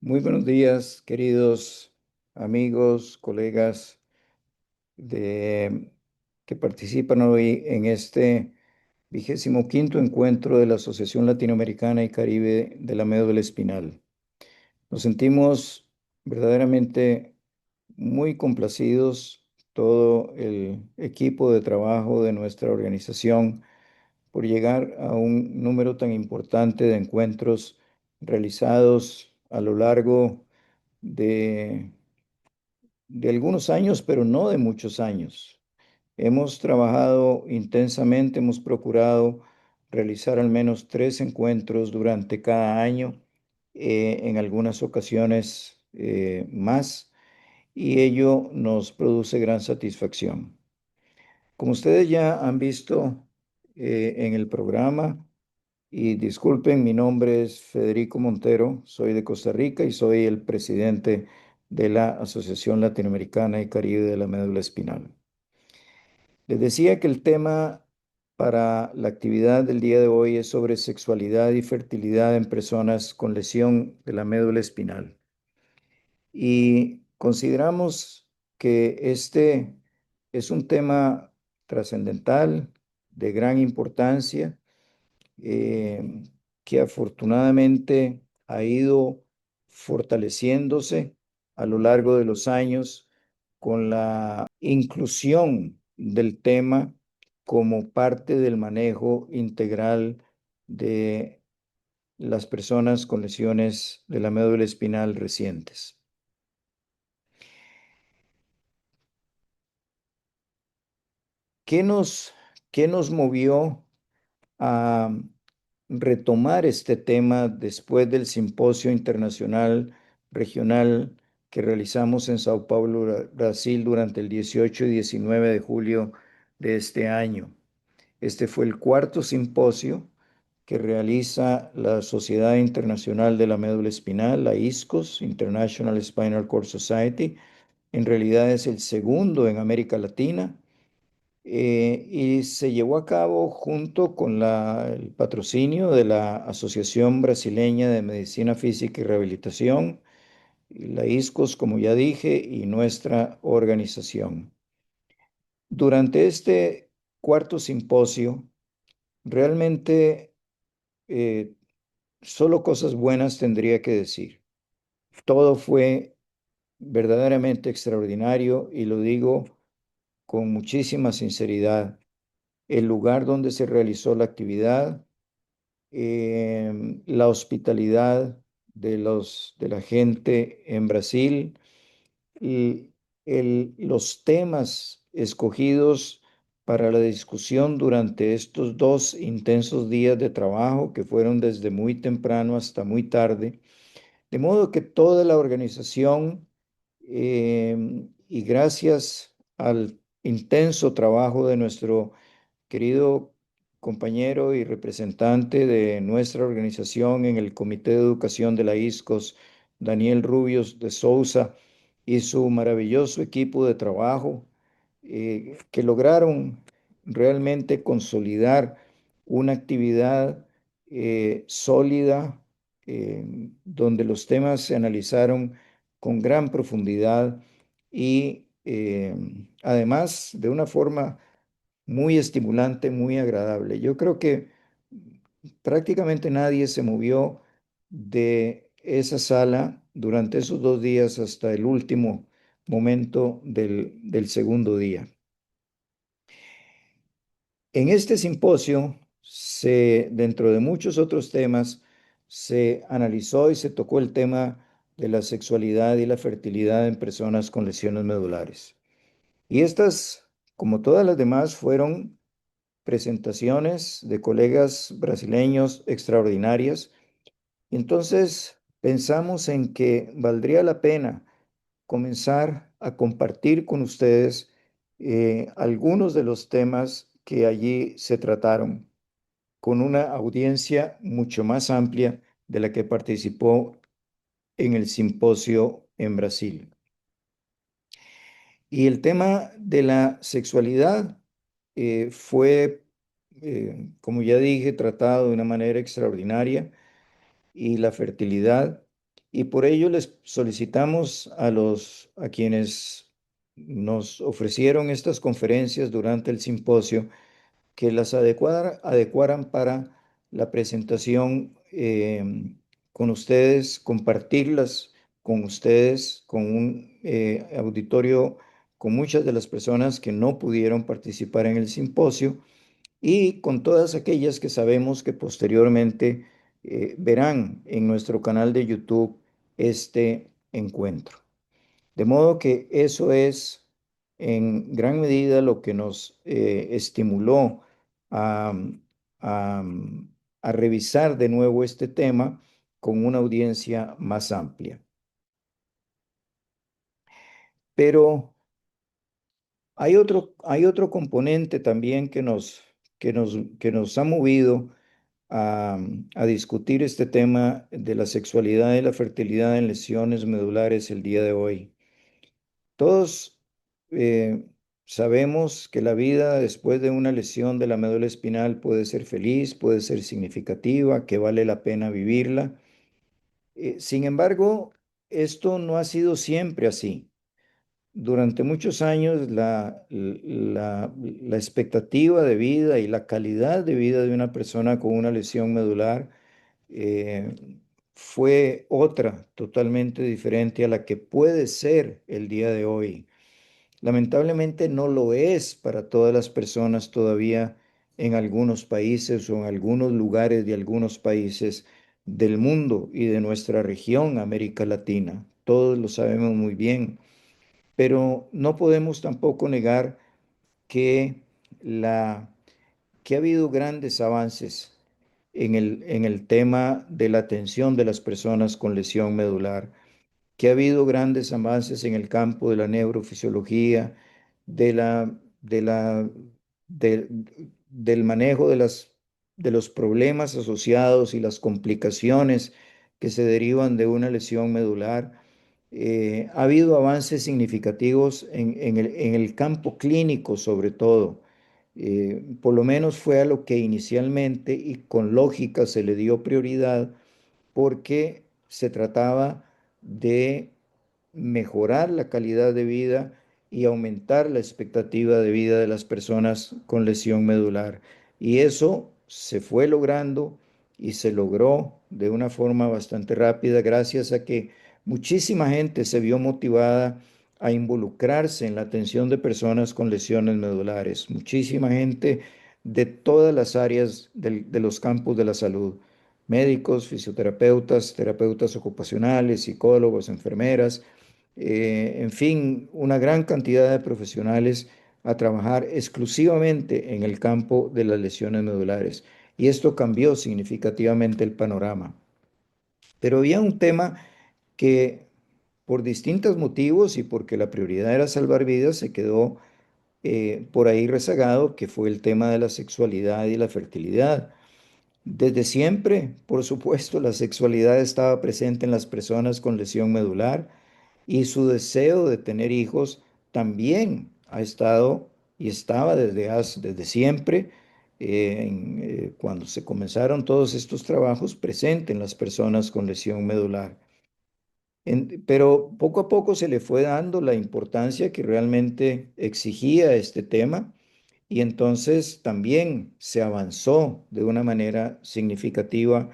Muy buenos días, queridos amigos, colegas de, que participan hoy en este 25º encuentro de la Asociación Latinoamericana y Caribe de la Médula Espinal. Nos sentimos verdaderamente muy complacidos, todo el equipo de trabajo de nuestra organización, por llegar a un número tan importante de encuentros realizados a lo largo de algunos años, pero no de muchos años. Hemos trabajado intensamente, hemos procurado realizar al menos 3 encuentros durante cada año, en algunas ocasiones más, y ello nos produce gran satisfacción. Como ustedes ya han visto en el programa, y disculpen, mi nombre es Federico Montero, soy de Costa Rica y soy el presidente de la Asociación Latinoamericana y Caribe de la Médula Espinal. Les decía que el tema para la actividad del día de hoy es sobre sexualidad y fertilidad en personas con lesión de la médula espinal. Y consideramos que este es un tema trascendental, de gran importancia, eh, que afortunadamente ha ido fortaleciéndose a lo largo de los años con la inclusión del tema como parte del manejo integral de las personas con lesiones de la médula espinal recientes. ¿Qué nos, qué nos movió a retomar este tema después del Simposio Internacional Regional que realizamos en Sao Paulo, Brasil, durante el 18 y 19 de julio de este año? Este fue el cuarto simposio que realiza la Sociedad Internacional de la Médula Espinal, la ISCOS, International Spinal Cord Society. En realidad es el segundo en América Latina, y se llevó a cabo junto con el patrocinio de la Asociación Brasileña de Medicina Física y Rehabilitación, la ISCOS, como ya dije, y nuestra organización. Durante este cuarto simposio, realmente eh, solo cosas buenas tendría que decir. Todo fue verdaderamente extraordinario y lo digo con muchísima sinceridad. El lugar donde se realizó la actividad, la hospitalidad de la gente en Brasil, y los temas escogidos para la discusión durante estos 2 intensos días de trabajo que fueron desde muy temprano hasta muy tarde, de modo que toda la organización, y gracias al intenso trabajo de nuestro querido compañero y representante de nuestra organización en el Comité de Educación de la ISCOS, Daniel Rubios de Souza, y su maravilloso equipo de trabajo, que lograron realmente consolidar una actividad sólida, donde los temas se analizaron con gran profundidad y además de una forma muy estimulante, muy agradable. Yo creo que prácticamente nadie se movió de esa sala durante esos 2 días hasta el último momento del segundo día. En este simposio, dentro de muchos otros temas, se analizó y se tocó el tema de la sexualidad y la fertilidad en personas con lesiones medulares. Y estas, como todas las demás, fueron presentaciones de colegas brasileños extraordinarias. Entonces pensamos en que valdría la pena comenzar a compartir con ustedes algunos de los temas que allí se trataron, con una audiencia mucho más amplia de la que participó en el simposio en Brasil. Y el tema de la sexualidad fue, como ya dije, tratado de una manera extraordinaria, y la fertilidad. Y por ello les solicitamos a quienes nos ofrecieron estas conferencias durante el simposio que las adecuaran para la presentación con ustedes, compartirlas con ustedes, con un auditorio, con muchas de las personas que no pudieron participar en el simposio y con todas aquellas que sabemos que posteriormente verán en nuestro canal de YouTube este encuentro. De modo que eso es en gran medida lo que nos estimuló a, a, a revisar de nuevo este tema con una audiencia más amplia. Pero hay otro componente también que nos ha movido a, a discutir este tema de la sexualidad y la fertilidad en lesiones medulares el día de hoy. Todos eh, sabemos que la vida después de una lesión de la médula espinal puede ser feliz, puede ser significativa, que vale la pena vivirla. Sin embargo, esto no ha sido siempre así. Durante muchos años la expectativa de vida y la calidad de vida de una persona con una lesión medular eh, fue otra, totalmente diferente a la que puede ser el día de hoy. Lamentablemente no lo es para todas las personas todavía en algunos países o en algunos lugares de algunos países del mundo y de nuestra región, América Latina. Todos lo sabemos muy bien, pero no podemos tampoco negar que, la, que ha habido grandes avances en el tema de la atención de las personas con lesión medular, que ha habido grandes avances en el campo de la neurofisiología, de la, de la, de- del manejo de los problemas asociados y las complicaciones que se derivan de una lesión medular. Ha habido avances significativos en el campo clínico, sobre todo. Por lo menos fue a lo que inicialmente y con lógica se le dio prioridad porque se trataba de mejorar la calidad de vida y aumentar la expectativa de vida de las personas con lesión medular. Y eso se fue logrando y se logró de una forma bastante rápida gracias a que muchísima gente se vio motivada a involucrarse en la atención de personas con lesiones medulares. Muchísima gente de todas las áreas de los campos de la salud: médicos, fisioterapeutas, terapeutas ocupacionales, psicólogos, enfermeras, en fin, una gran cantidad de profesionales a trabajar exclusivamente en el campo de las lesiones medulares. Y esto cambió significativamente el panorama. Pero había un tema que por distintos motivos y porque la prioridad era salvar vidas, se quedó por ahí rezagado, que fue el tema de la sexualidad y la fertilidad. Desde siempre, por supuesto, la sexualidad estaba presente en las personas con lesión medular y su deseo de tener hijos también ha estado y estaba desde siempre, cuando se comenzaron todos estos trabajos, presente en las personas con lesión medular. Pero poco a poco se le fue dando la importancia que realmente exigía este tema y entonces también se avanzó de una manera significativa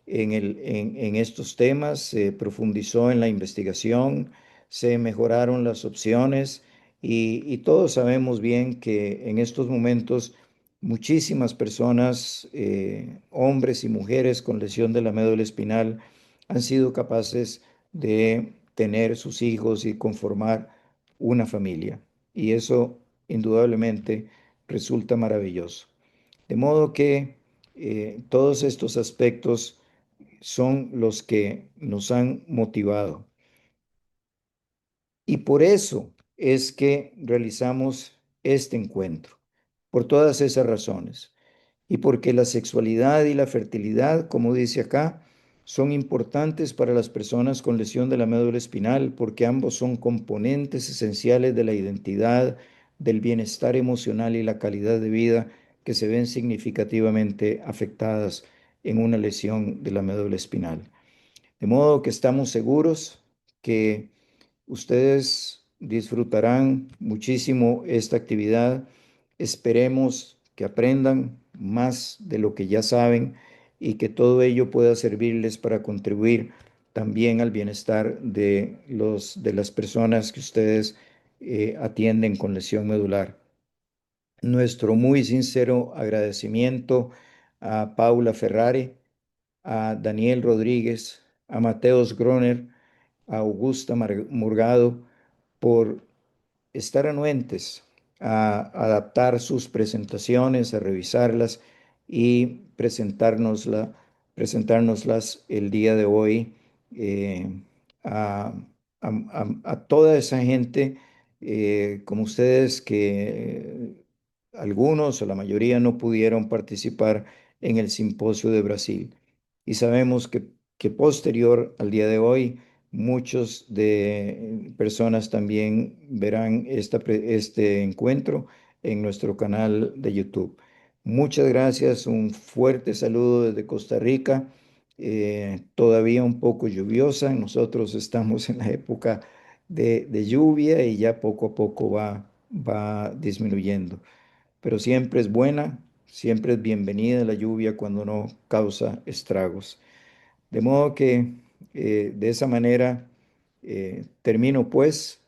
en estos temas, se profundizó en la investigación, se mejoraron las opciones y todos sabemos bien que en estos momentos muchísimas personas, hombres y mujeres con lesión de la médula espinal, han sido capaces de tener sus hijos y conformar una familia. Y eso indudablemente resulta maravilloso. De modo que todos estos aspectos son los que nos han motivado. Y por eso es que realizamos este encuentro, por todas esas razones. Y porque la sexualidad y la fertilidad, como dice acá, son importantes para las personas con lesión de la médula espinal, porque ambos son componentes esenciales de la identidad, del bienestar emocional y la calidad de vida que se ven significativamente afectadas en una lesión de la médula espinal. De modo que estamos seguros que ustedes disfrutarán muchísimo esta actividad. Esperemos que aprendan más de lo que ya saben y que todo ello pueda servirles para contribuir también al bienestar de las personas que ustedes atienden con lesión medular. Nuestro muy sincero agradecimiento a Paula Ferrari, a Daniel Rodríguez, a Mateos Groner, a Augusta Murgado por estar anuentes a adaptar sus presentaciones, a revisarlas y presentárnoslas el día de hoy a, a toda esa gente como ustedes que algunos o la mayoría no pudieron participar en el simposio de Brasil. Y sabemos que posterior al día de hoy, muchos de personas también verán este encuentro en nuestro canal de YouTube. Muchas gracias, un fuerte saludo desde Costa Rica, todavía un poco lluviosa. Nosotros estamos en la época de lluvia y ya poco a poco va disminuyendo, pero siempre es buena, siempre es bienvenida la lluvia cuando no causa estragos. De modo que de esa manera termino pues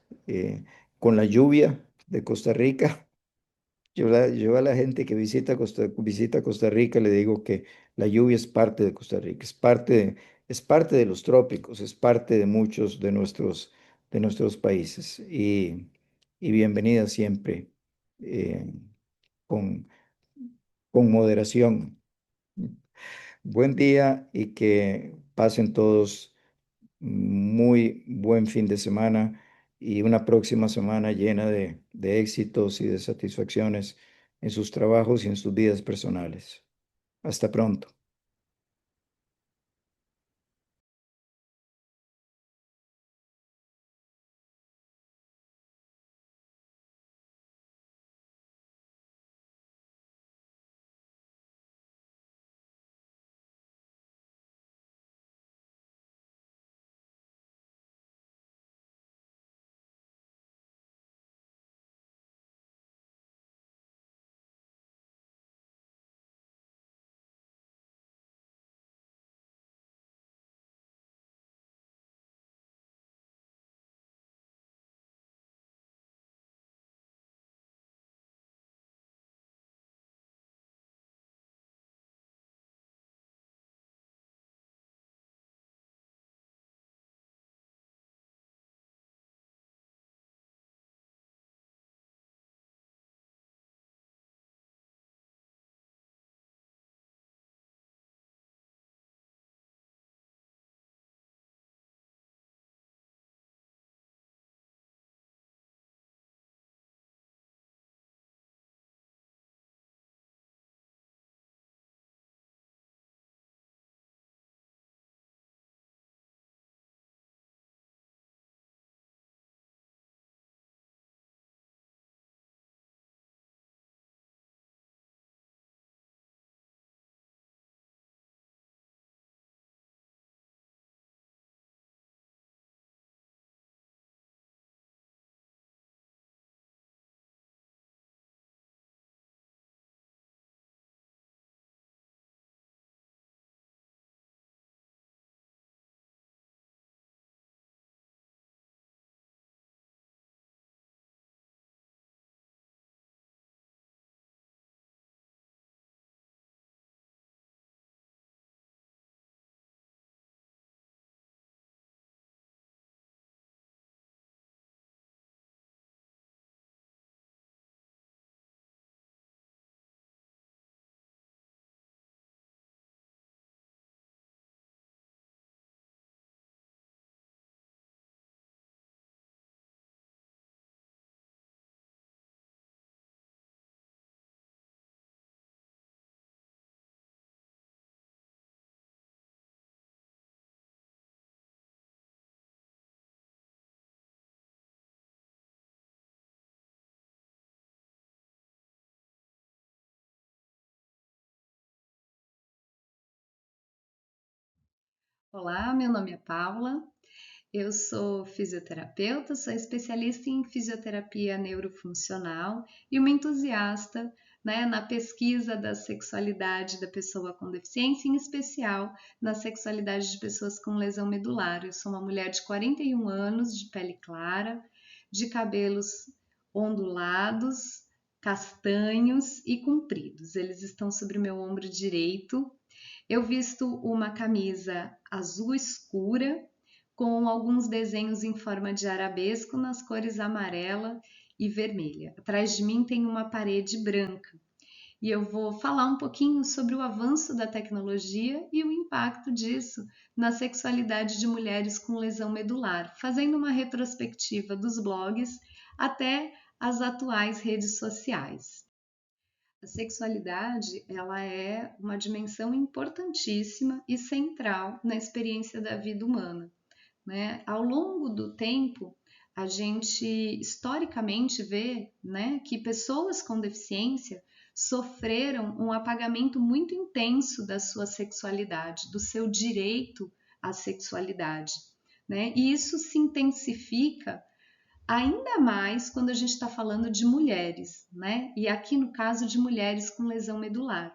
con la lluvia de Costa Rica. Yo a la gente que visita Costa Rica le digo que la lluvia es parte de Costa Rica, es parte de los trópicos, es parte de muchos de nuestros países y bienvenida siempre eh, con, con moderación. Buen día y que pasen todos muy buen fin de semana y una próxima semana llena de éxitos y de satisfacciones en sus trabajos y en sus vidas personales. Hasta pronto. Olá, meu nome é Paula, eu sou fisioterapeuta, sou especialista em fisioterapia neurofuncional e uma entusiasta, né, na pesquisa da sexualidade da pessoa com deficiência, em especial na sexualidade de pessoas com lesão medular. Eu sou uma mulher de 41 anos, de pele clara, de cabelos ondulados, castanhos e compridos. Eles estão sobre o meu ombro direito. Eu visto uma camisa azul escura com alguns desenhos em forma de arabesco nas cores amarela e vermelha. Atrás de mim tem uma parede branca e eu vou falar um pouquinho sobre o avanço da tecnologia e o impacto disso na sexualidade de mulheres com lesão medular, fazendo uma retrospectiva dos blogs até as atuais redes sociais. A sexualidade, ela é uma dimensão importantíssima e central na experiência da vida humana, né? Ao longo do tempo, a gente historicamente vê, né, que pessoas com deficiência sofreram um apagamento muito intenso da sua sexualidade, do seu direito à sexualidade, né? E isso se intensifica ainda mais quando a gente está falando de mulheres, né? E aqui no caso de mulheres com lesão medular.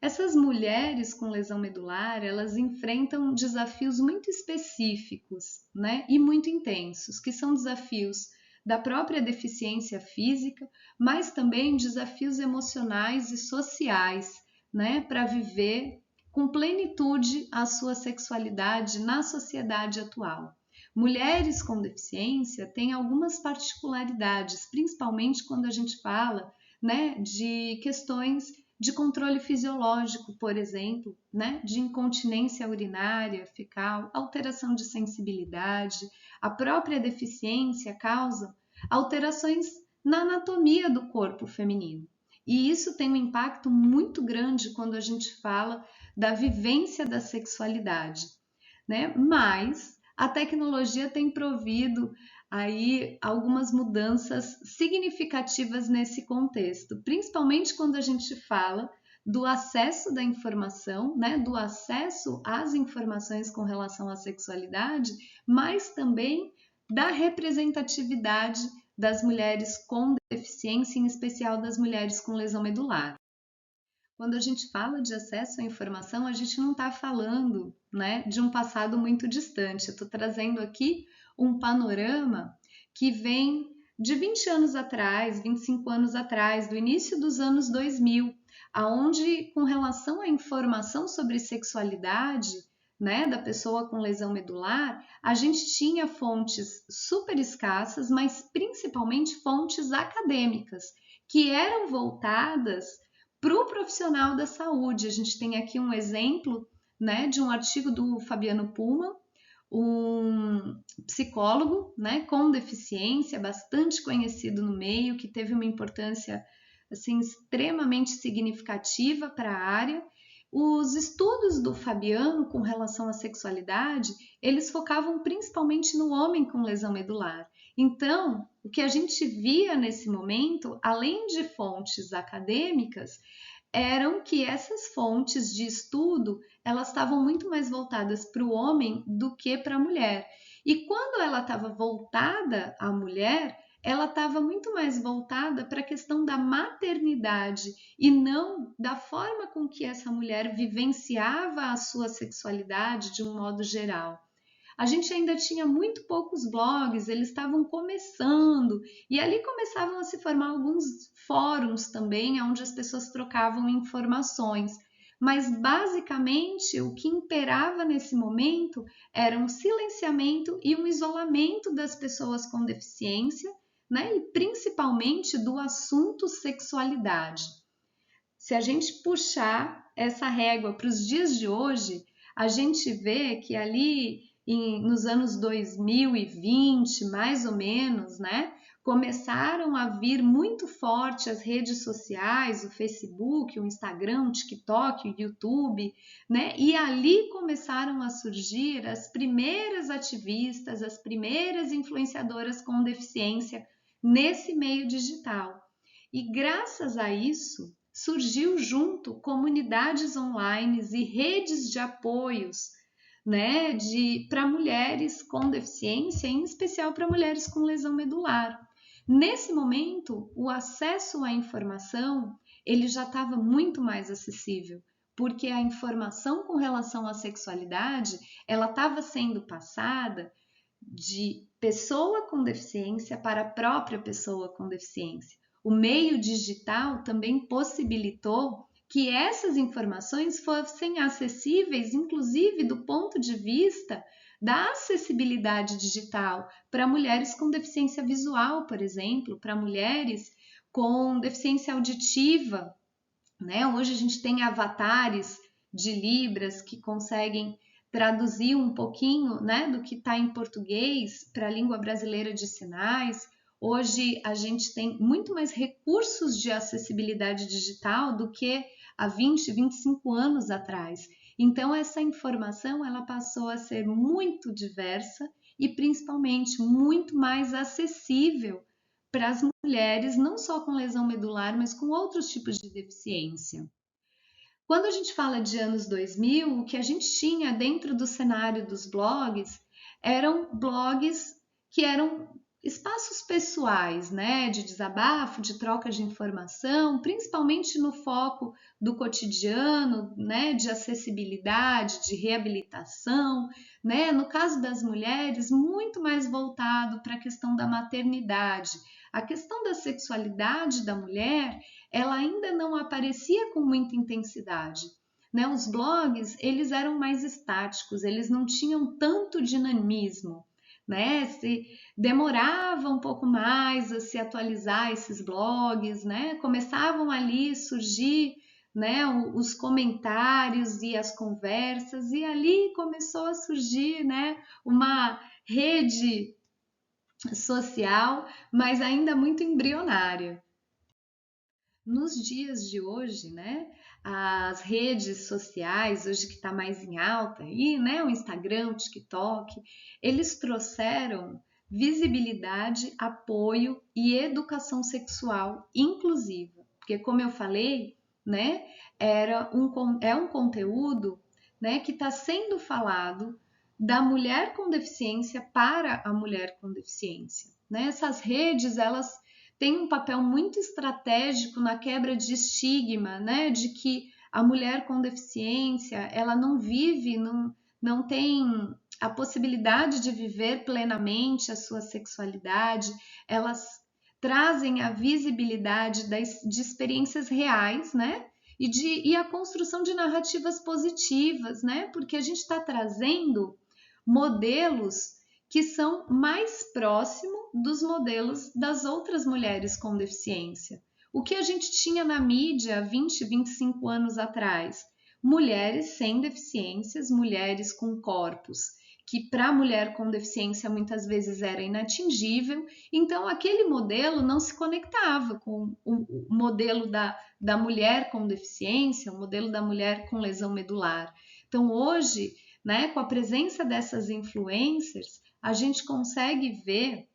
Essas mulheres com lesão medular, elas enfrentam desafios muito específicos, né? E muito intensos, que são desafios da própria deficiência física, mas também desafios emocionais e sociais, né? Para viver com plenitude a sua sexualidade na sociedade atual. Mulheres com deficiência têm algumas particularidades, principalmente quando a gente fala, né, de questões de controle fisiológico, por exemplo, né, de incontinência urinária, fecal, alteração de sensibilidade. A própria deficiência causa alterações na anatomia do corpo feminino. E isso tem um impacto muito grande quando a gente fala da vivência da sexualidade, né? Mas a tecnologia tem provido aí algumas mudanças significativas nesse contexto, principalmente quando a gente fala do acesso da informação, né, do acesso às informações com relação à sexualidade, mas também da representatividade das mulheres com deficiência, em especial das mulheres com lesão medular. Quando a gente fala de acesso à informação, a gente não está falando, né, de um passado muito distante. Eu estou trazendo aqui um panorama que vem de 20 anos atrás, 25 anos atrás, do início dos anos 2000, aonde, com relação à informação sobre sexualidade, né, da pessoa com lesão medular, a gente tinha fontes super escassas, mas principalmente fontes acadêmicas, que eram voltadas para o profissional da saúde. A gente tem aqui um exemplo, né, de um artigo do Fabiano Pullman, um psicólogo, né, com deficiência, bastante conhecido no meio, que teve uma importância assim extremamente significativa para a área. Os estudos do Fabiano com relação à sexualidade, eles focavam principalmente no homem com lesão medular. Então, o que a gente via nesse momento, além de fontes acadêmicas, eram que essas fontes de estudo, elas estavam muito mais voltadas para o homem do que para a mulher. E quando ela estava voltada à mulher, ela estava muito mais voltada para a questão da maternidade e não da forma com que essa mulher vivenciava a sua sexualidade de um modo geral. A gente ainda tinha muito poucos blogs, eles estavam começando, e ali começavam a se formar alguns fóruns também, onde as pessoas trocavam informações. Mas basicamente o que imperava nesse momento era um silenciamento e um isolamento das pessoas com deficiência, né? E principalmente do assunto sexualidade. Se a gente puxar essa régua para os dias de hoje, a gente vê que ali nos anos 2020, mais ou menos, né, começaram a vir muito forte as redes sociais, o Facebook, o Instagram, o TikTok, o YouTube, né, e ali começaram a surgir as primeiras ativistas, as primeiras influenciadoras com deficiência nesse meio digital. E graças a isso, surgiu junto comunidades online e redes de apoios, né, para mulheres com deficiência, em especial para mulheres com lesão medular. Nesse momento, o acesso à informação ele já estava muito mais acessível, porque a informação com relação à sexualidade ela estava sendo passada de pessoa com deficiência para a própria pessoa com deficiência. O meio digital também possibilitou que essas informações fossem acessíveis, inclusive do ponto de vista da acessibilidade digital para mulheres com deficiência visual, por exemplo, para mulheres com deficiência auditiva, né? Hoje a gente tem avatares de Libras que conseguem traduzir um pouquinho, né, do que está em português para a língua brasileira de sinais. Hoje a gente tem muito mais recursos de acessibilidade digital do que há 20, 25 anos atrás. Então essa informação ela passou a ser muito diversa e principalmente muito mais acessível para as mulheres, não só com lesão medular, mas com outros tipos de deficiência. Quando a gente fala de anos 2000, o que a gente tinha dentro do cenário dos blogs eram blogs que eram espaços pessoais, né, de desabafo, de troca de informação, principalmente no foco do cotidiano, né, de acessibilidade, de reabilitação, né, no caso das mulheres, muito mais voltado para a questão da maternidade. A questão da sexualidade da mulher ela ainda não aparecia com muita intensidade. Né? Os blogs eles eram mais estáticos, eles não tinham tanto dinamismo. Né? Se demorava um pouco mais a se atualizar esses blogs, né? Começavam ali a surgir, né, os comentários e as conversas, e ali começou a surgir, né, uma rede social, mas ainda muito embrionária. Nos dias de hoje, né, as redes sociais, hoje que está mais em alta, e, né, o Instagram, o TikTok, eles trouxeram visibilidade, apoio e educação sexual inclusiva. Porque, como eu falei, né, é um conteúdo, né, que está sendo falado da mulher com deficiência para a mulher com deficiência. Né? Essas redes, elas tem um papel muito estratégico na quebra de estigma, né, de que a mulher com deficiência ela não vive, não tem a possibilidade de viver plenamente a sua sexualidade, elas trazem a visibilidade de experiências reais, né? E a construção de narrativas positivas, né? Porque a gente está trazendo modelos que são mais próximos dos modelos das outras mulheres com deficiência. O que a gente tinha na mídia 20, 25 anos atrás? Mulheres sem deficiências, mulheres com corpos que para a mulher com deficiência muitas vezes era inatingível, então aquele modelo não se conectava com o modelo da mulher com deficiência, o modelo da mulher com lesão medular. Então hoje, né, com a presença dessas influencers, a gente consegue ver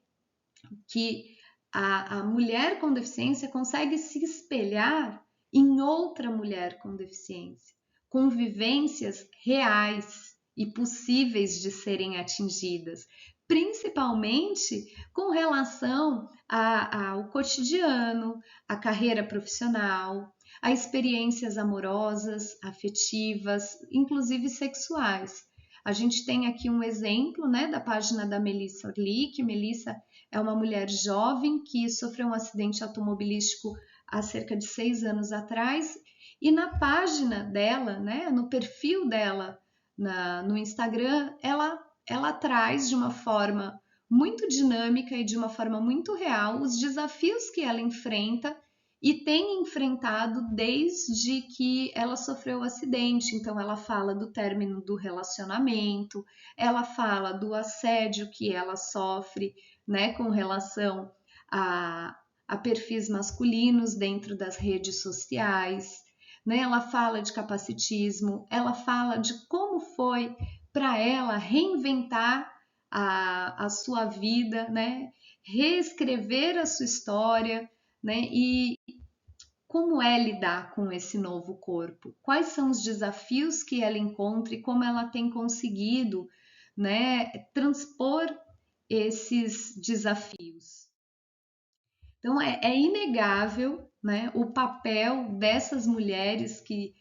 que a mulher com deficiência consegue se espelhar em outra mulher com deficiência, com vivências reais e possíveis de serem atingidas, principalmente com relação ao cotidiano, à carreira profissional, a experiências amorosas, afetivas, inclusive sexuais. A gente tem aqui um exemplo, né, da página da Melissa Orlick. Melissa é uma mulher jovem que sofreu um acidente automobilístico há cerca de 6 anos atrás e na página dela, né, no perfil dela no Instagram, ela traz de uma forma muito dinâmica e de uma forma muito real os desafios que ela enfrenta e tem enfrentado desde que ela sofreu o acidente. Então, ela fala do término do relacionamento, ela fala do assédio que ela sofre, né, com relação a perfis masculinos dentro das redes sociais, né? Ela fala de capacitismo, ela fala de como foi para ela reinventar a sua vida, né? Reescrever a sua história, né? como é lidar com esse novo corpo, quais são os desafios que ela encontra e como ela tem conseguido, né, transpor esses desafios. Então é inegável, né, o papel dessas mulheres que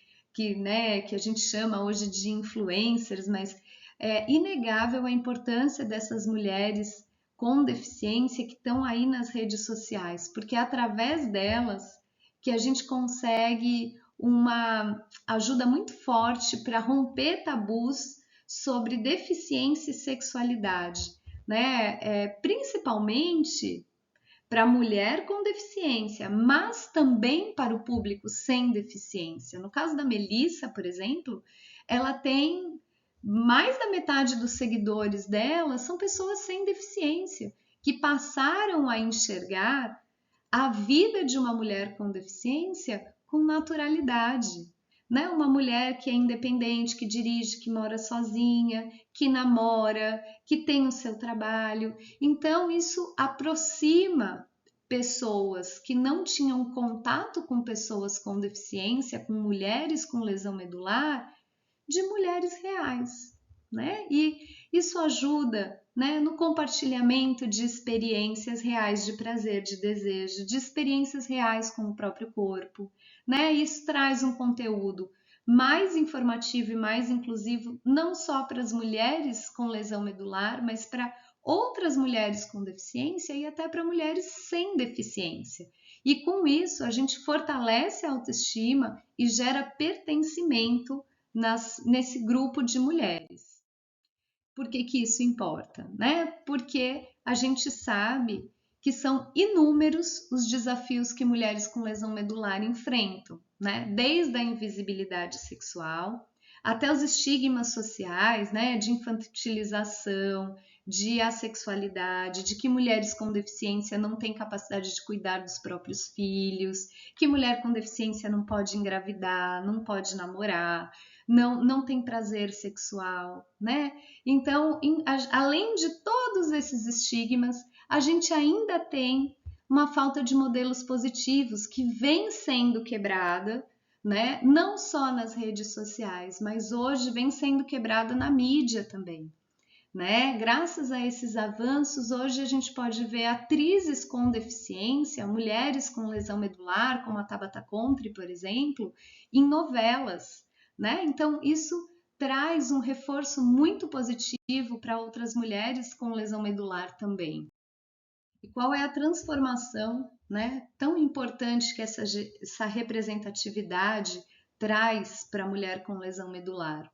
a gente chama hoje de influencers, mas é inegável a importância dessas mulheres com deficiência que estão aí nas redes sociais, porque é através delas que a gente consegue uma ajuda muito forte para romper tabus sobre deficiência e sexualidade, né? Principalmente para a mulher com deficiência, mas também para o público sem deficiência. No caso da Melissa, por exemplo, ela tem mais da metade dos seguidores dela são pessoas sem deficiência, que passaram a enxergar a vida de uma mulher com deficiência com naturalidade. Né? Uma mulher que é independente, que dirige, que mora sozinha, que namora, que tem o seu trabalho. Então, isso aproxima pessoas que não tinham contato com pessoas com deficiência, com mulheres com lesão medular, de mulheres reais, né? E isso ajuda, né, no compartilhamento de experiências reais de prazer, de desejo, de experiências reais com o próprio corpo, né? Isso traz um conteúdo mais informativo e mais inclusivo, não só para as mulheres com lesão medular, mas para outras mulheres com deficiência e até para mulheres sem deficiência. E com isso, a gente fortalece a autoestima e gera pertencimento nesse grupo de mulheres. Por que que isso importa? Né? Porque a gente sabe que são inúmeros os desafios que mulheres com lesão medular enfrentam, né? Desde a invisibilidade sexual até os estigmas sociais, né? De infantilização, de assexualidade, de que mulheres com deficiência não têm capacidade de cuidar dos próprios filhos, que mulher com deficiência não pode engravidar, não pode namorar, não tem prazer sexual, né? Então, além de todos esses estigmas, a gente ainda tem uma falta de modelos positivos que vem sendo quebrada, né? Não só nas redes sociais, mas hoje vem sendo quebrada na mídia também. Né? Graças a esses avanços, hoje a gente pode ver atrizes com deficiência, mulheres com lesão medular, como a Tabata Compre, por exemplo, em novelas. Né? Então, isso traz um reforço muito positivo para outras mulheres com lesão medular também. E qual é a transformação, né, tão importante que essa representatividade traz para a mulher com lesão medular?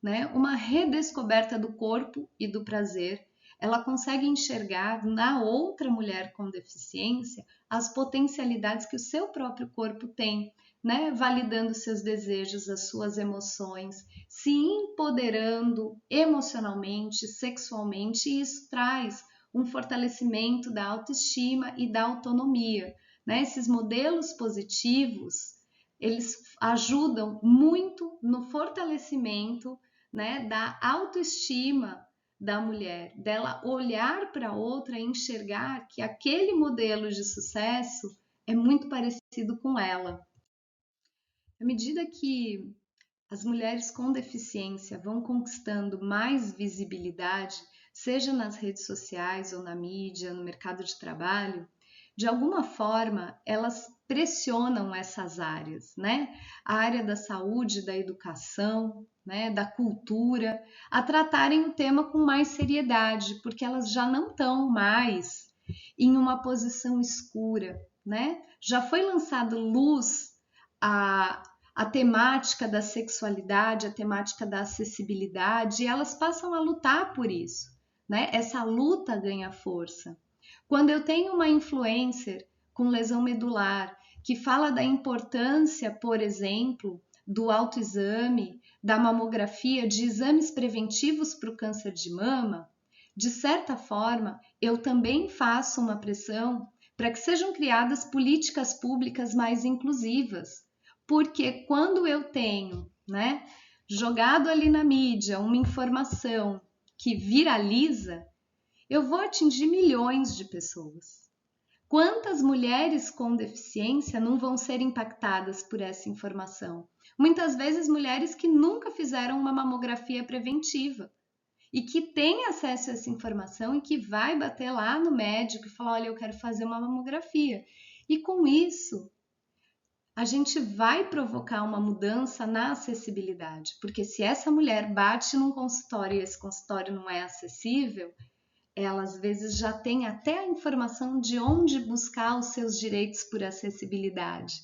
Né? Uma redescoberta do corpo e do prazer. Ela consegue enxergar na outra mulher com deficiência as potencialidades que o seu próprio corpo tem, né? Validando seus desejos, as suas emoções, se empoderando emocionalmente, sexualmente, e isso traz um fortalecimento da autoestima e da autonomia. Né? Esses modelos positivos, eles ajudam muito no fortalecimento, né, da autoestima da mulher, dela olhar para outra e enxergar que aquele modelo de sucesso é muito parecido com ela. À medida que as mulheres com deficiência vão conquistando mais visibilidade, seja nas redes sociais ou na mídia, no mercado de trabalho, de alguma forma elas pressionam essas áreas, né? A área da saúde, da educação, né, da cultura, a tratarem o tema com mais seriedade, porque elas já não estão mais em uma posição escura, né? Já foi lançado luz a temática da sexualidade, a temática da acessibilidade, e elas passam a lutar por isso, né? Essa luta ganha força. Quando eu tenho uma influencer com lesão medular que fala da importância, por exemplo, do autoexame, da mamografia, de exames preventivos para o câncer de mama, de certa forma, eu também faço uma pressão para que sejam criadas políticas públicas mais inclusivas. Porque quando eu tenho, né, jogado ali na mídia uma informação que viraliza, eu vou atingir milhões de pessoas. Quantas mulheres com deficiência não vão ser impactadas por essa informação? Muitas vezes mulheres que nunca fizeram uma mamografia preventiva e que têm acesso a essa informação e que vai bater lá no médico e falar, olha, eu quero fazer uma mamografia. E com isso, a gente vai provocar uma mudança na acessibilidade, porque se essa mulher bate num consultório e esse consultório não é acessível, ela às vezes já tem até a informação de onde buscar os seus direitos por acessibilidade,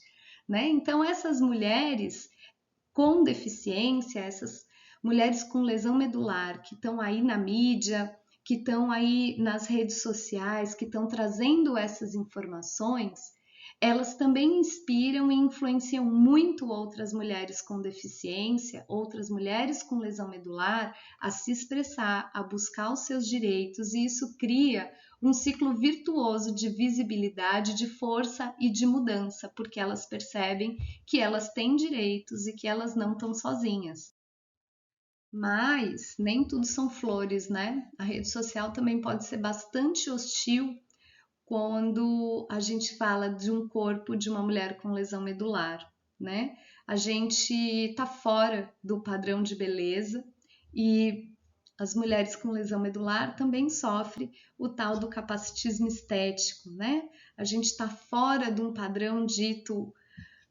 né? Então essas mulheres com deficiência, essas mulheres com lesão medular que estão aí na mídia, que estão aí nas redes sociais, que estão trazendo essas informações, elas também inspiram e influenciam muito outras mulheres com deficiência, outras mulheres com lesão medular a se expressar, a buscar os seus direitos, e isso cria um ciclo virtuoso de visibilidade, de força e de mudança, porque elas percebem que elas têm direitos e que elas não estão sozinhas. Mas nem tudo são flores, né? A rede social também pode ser bastante hostil quando a gente fala de um corpo de uma mulher com lesão medular, né? A gente está fora do padrão de beleza e as mulheres com lesão medular também sofrem o tal do capacitismo estético, né? A gente está fora de um padrão dito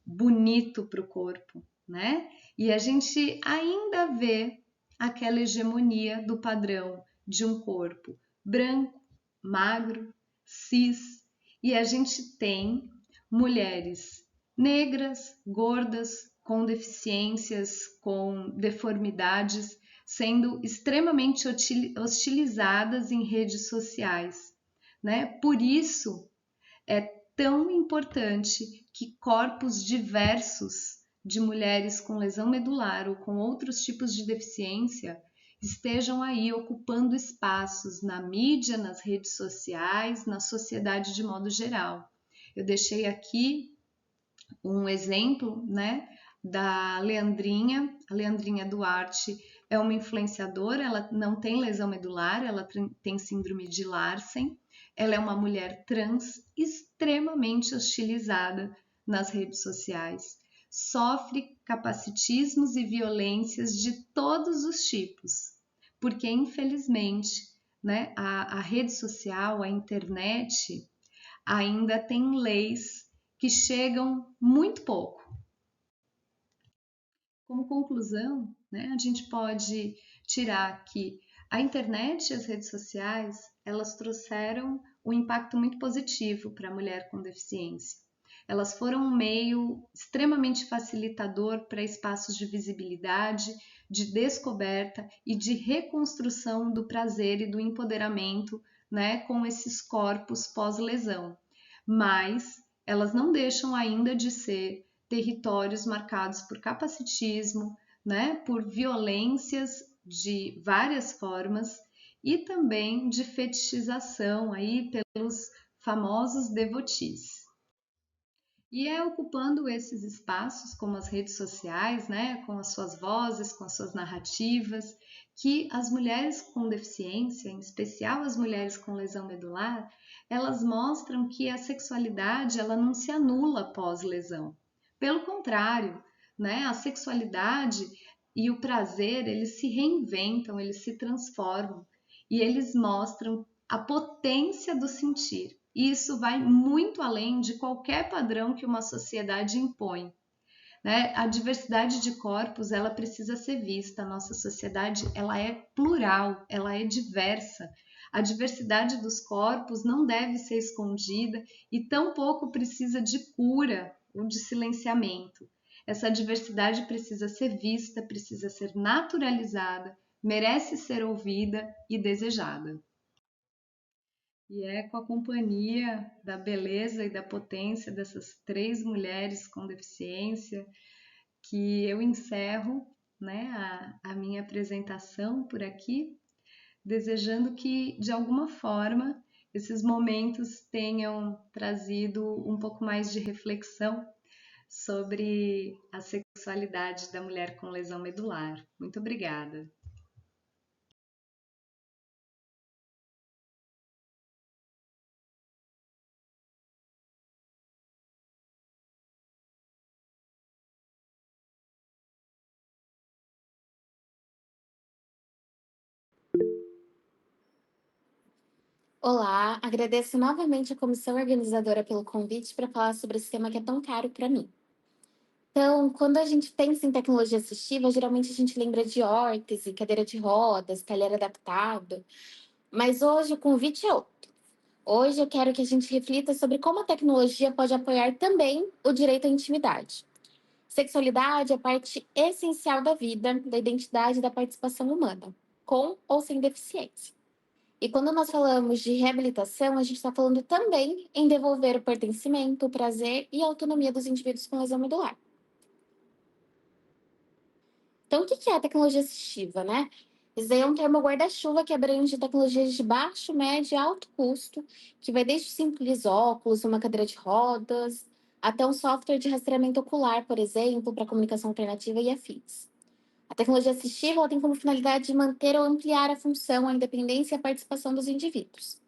bonito para o corpo, né? E a gente ainda vê aquela hegemonia do padrão de um corpo branco, magro, cis, e a gente tem mulheres negras, gordas, com deficiências, com deformidades, sendo extremamente hostilizadas em redes sociais, né? Por isso é tão importante que corpos diversos de mulheres com lesão medular ou com outros tipos de deficiência estejam aí ocupando espaços na mídia, nas redes sociais, na sociedade de modo geral. Eu deixei aqui um exemplo, né, da Leandrinha. A Leandrinha Duarte é uma influenciadora, ela não tem lesão medular, ela tem síndrome de Larsen. Ela é uma mulher trans extremamente hostilizada nas redes sociais. Sofre capacitismos e violências de todos os tipos, porque infelizmente, né, a rede social, a internet, ainda tem leis que chegam muito pouco. Como conclusão, né, a gente pode tirar que a internet e as redes sociais, elas trouxeram um impacto muito positivo para a mulher com deficiência. Elas foram um meio extremamente facilitador para espaços de visibilidade, de descoberta e de reconstrução do prazer e do empoderamento, né, com esses corpos pós-lesão. Mas elas não deixam ainda de ser territórios marcados por capacitismo, né, por violências de várias formas e também de fetichização aí pelos famosos devotees. E é ocupando esses espaços, como as redes sociais, né, com as suas vozes, com as suas narrativas, que as mulheres com deficiência, em especial as mulheres com lesão medular, elas mostram que a sexualidade ela não se anula após lesão. Pelo contrário, né, a sexualidade e o prazer, eles se reinventam, eles se transformam e eles mostram a potência do sentir. E isso vai muito além de qualquer padrão que uma sociedade impõe, né? A diversidade de corpos, ela precisa ser vista. A nossa sociedade, ela é plural, ela é diversa. A diversidade dos corpos não deve ser escondida e tampouco precisa de cura ou de silenciamento. Essa diversidade precisa ser vista, precisa ser naturalizada, merece ser ouvida e desejada. E é com a companhia da beleza e da potência dessas três mulheres com deficiência que eu encerro, né, a minha apresentação por aqui, desejando que, de alguma forma, esses momentos tenham trazido um pouco mais de reflexão sobre a sexualidade da mulher com lesão medular. Muito obrigada. Olá, agradeço novamente a comissão organizadora pelo convite para falar sobre esse tema que é tão caro para mim. Então, quando a gente pensa em tecnologia assistiva, geralmente a gente lembra de órtese, cadeira de rodas, talher adaptado, mas hoje o convite é outro. Hoje eu quero que a gente reflita sobre como a tecnologia pode apoiar também o direito à intimidade. Sexualidade é parte essencial da vida, da identidade e da participação humana, com ou sem deficiência. E quando nós falamos de reabilitação, a gente está falando também em devolver o pertencimento, o prazer e a autonomia dos indivíduos com lesão medular. Então, o que é a tecnologia assistiva, né? Isso aí é um termo guarda-chuva que abrange tecnologias de baixo, médio e alto custo, que vai desde simples óculos, uma cadeira de rodas, até um software de rastreamento ocular, por exemplo, para comunicação alternativa e afins. A tecnologia assistiva ela tem como finalidade de manter ou ampliar a função, a independência e a participação dos indivíduos.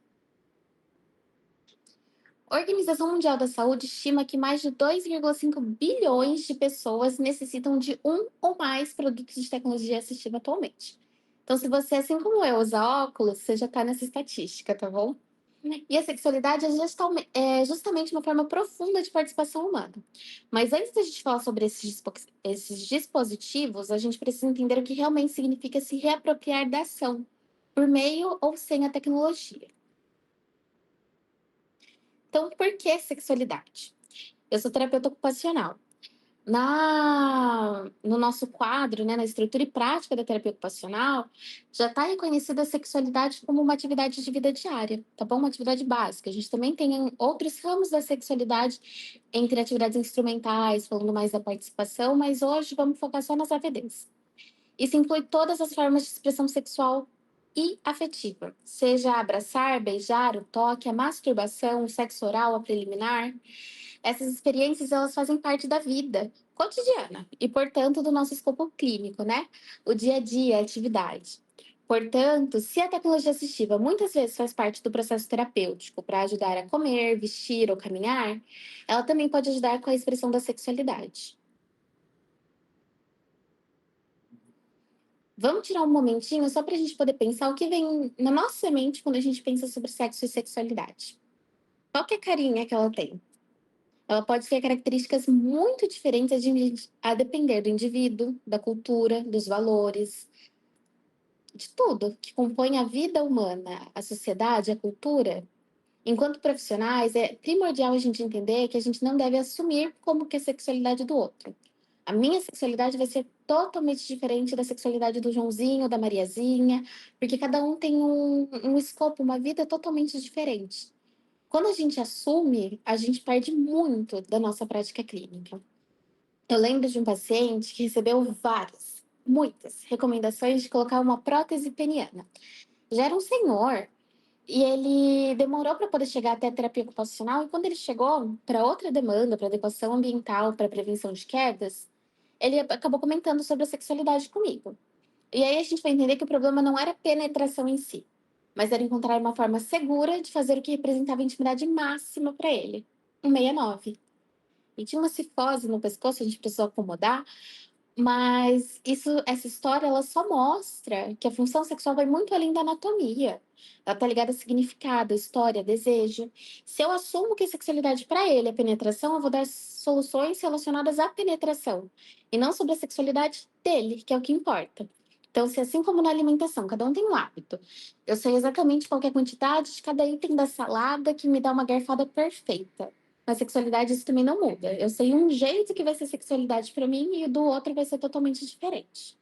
A Organização Mundial da Saúde estima que mais de 2,5 bilhões de pessoas necessitam de um ou mais produtos de tecnologia assistiva atualmente. Então, se você, assim como eu, usa óculos, você já está nessa estatística, tá bom? E a sexualidade é justamente uma forma profunda de participação humana. Mas antes da gente falar sobre esses dispositivos, a gente precisa entender o que realmente significa se reapropriar da ação, por meio ou sem a tecnologia. Então, por que sexualidade? Eu sou terapeuta ocupacional. No nosso quadro, né, na estrutura e prática da terapia ocupacional, já está reconhecida a sexualidade como uma atividade de vida diária, tá bom? Uma atividade básica. A gente também tem outros ramos da sexualidade entre atividades instrumentais, falando mais da participação, mas hoje vamos focar só nas AVDs. Isso inclui todas as formas de expressão sexual e afetiva, seja abraçar, beijar, o toque, a masturbação, o sexo oral, a preliminar. Essas experiências elas fazem parte da vida cotidiana e, portanto, do nosso escopo clínico, né? O dia a dia, a atividade. Portanto, se a tecnologia assistiva muitas vezes faz parte do processo terapêutico para ajudar a comer, vestir ou caminhar, ela também pode ajudar com a expressão da sexualidade. Vamos tirar um momentinho só para a gente poder pensar o que vem na nossa mente quando a gente pensa sobre sexo e sexualidade. Qual que é a carinha que ela tem? Ela pode ter características muito diferentes a depender do indivíduo, da cultura, dos valores, de tudo que compõe a vida humana, a sociedade, a cultura. Enquanto profissionais, é primordial a gente entender que a gente não deve assumir como que é a sexualidade do outro. A minha sexualidade vai ser totalmente diferente da sexualidade do Joãozinho, da Mariazinha, porque cada um tem um escopo, uma vida totalmente diferente. Quando a gente assume, a gente perde muito da nossa prática clínica. Eu lembro de um paciente que recebeu muitas recomendações de colocar uma prótese peniana. Já era um senhor e ele demorou para poder chegar até a terapia ocupacional. E quando ele chegou para outra demanda, para adequação ambiental, para prevenção de quedas, ele acabou comentando sobre a sexualidade comigo. E aí a gente vai entender que o problema não era a penetração em si, mas era encontrar uma forma segura de fazer o que representava a intimidade máxima para ele. Um 69. E tinha uma cifose no pescoço, a gente precisou acomodar, mas essa história ela só mostra que a função sexual vai muito além da anatomia. Ela tá ligada a significado, história, desejo. Se eu assumo que a sexualidade para ele é penetração, eu vou dar soluções relacionadas à penetração e não sobre a sexualidade dele, que é o que importa. Então, se assim como na alimentação, cada um tem um hábito. Eu sei exatamente qual que é a quantidade de cada item da salada que me dá uma garfada perfeita. Na sexualidade isso também não muda. Eu sei um jeito que vai ser sexualidade para mim e do outro vai ser totalmente diferente.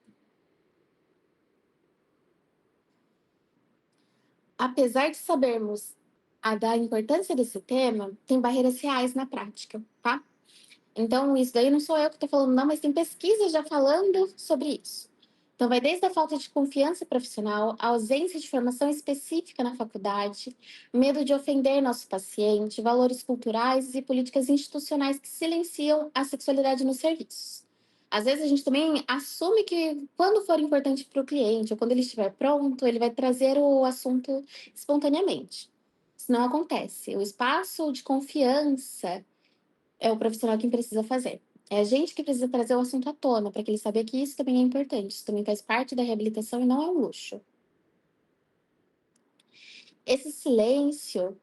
Apesar de sabermos a da importância desse tema, tem barreiras reais na prática, tá? Então, isso daí não sou eu que estou falando, não, mas tem pesquisas já falando sobre isso. Então, vai desde a falta de confiança profissional, a ausência de formação específica na faculdade, medo de ofender nosso paciente, valores culturais e políticas institucionais que silenciam a sexualidade nos serviços. Às vezes, a gente também assume que, quando for importante para o cliente ou quando ele estiver pronto, ele vai trazer o assunto espontaneamente. Isso não acontece. O espaço de confiança é o profissional quem precisa fazer. É a gente que precisa trazer o assunto à tona, para que ele saiba que isso também é importante, isso também faz parte da reabilitação e não é um luxo. Esse silêncio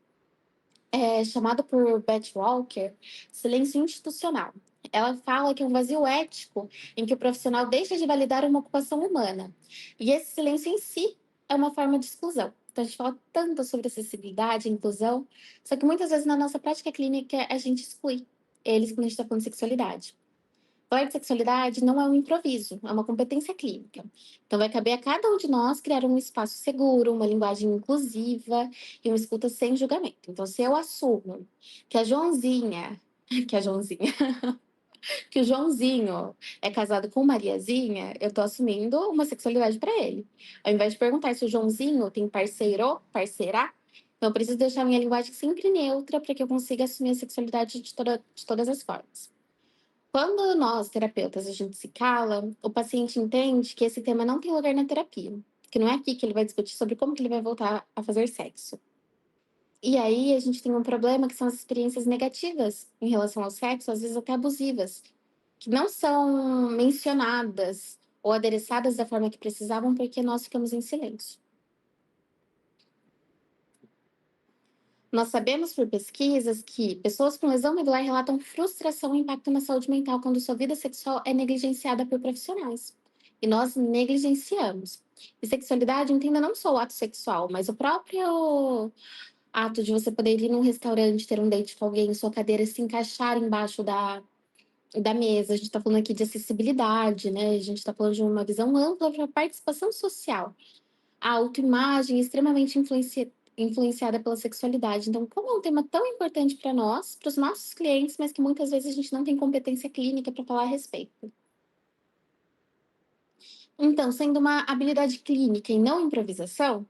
é chamado por Beth Walker silêncio institucional. Ela fala que é um vazio ético em que o profissional deixa de validar uma ocupação humana. E esse silêncio em si é uma forma de exclusão. Então a gente fala tanto sobre acessibilidade e inclusão, só que muitas vezes na nossa prática clínica a gente exclui eles quando a gente está falando de sexualidade. Falar de sexualidade não é um improviso, é uma competência clínica. Então, vai caber a cada um de nós criar um espaço seguro, uma linguagem inclusiva e uma escuta sem julgamento. Então, se eu assumo que a Joãozinha, que a Joãozinha, que o Joãozinho é casado com Mariazinha, eu tô assumindo uma sexualidade para ele. Ao invés de perguntar se o Joãozinho tem parceiro, parceira, então eu preciso deixar minha linguagem sempre neutra para que eu consiga assumir a sexualidade de todas as formas. Quando nós, terapeutas, a gente se cala, o paciente entende que esse tema não tem lugar na terapia, que não é aqui que ele vai discutir sobre como que ele vai voltar a fazer sexo. E aí a gente tem um problema que são as experiências negativas em relação ao sexo, às vezes até abusivas, que não são mencionadas ou adereçadas da forma que precisavam porque nós ficamos em silêncio. Nós sabemos por pesquisas que pessoas com lesão medular relatam frustração e impacto na saúde mental quando sua vida sexual é negligenciada por profissionais. E nós negligenciamos. E sexualidade entenda não só o ato sexual, mas o próprio ato de você poder ir num restaurante, ter um date com alguém, sua cadeira se encaixar embaixo da mesa. A gente está falando aqui de acessibilidade, né? A gente está falando de uma visão ampla para participação social. A autoimagem é extremamente influenciada pela sexualidade. Então, como é um tema tão importante para nós, para os nossos clientes, mas que muitas vezes a gente não tem competência clínica para falar a respeito. Então, sendo uma habilidade clínica e não improvisação,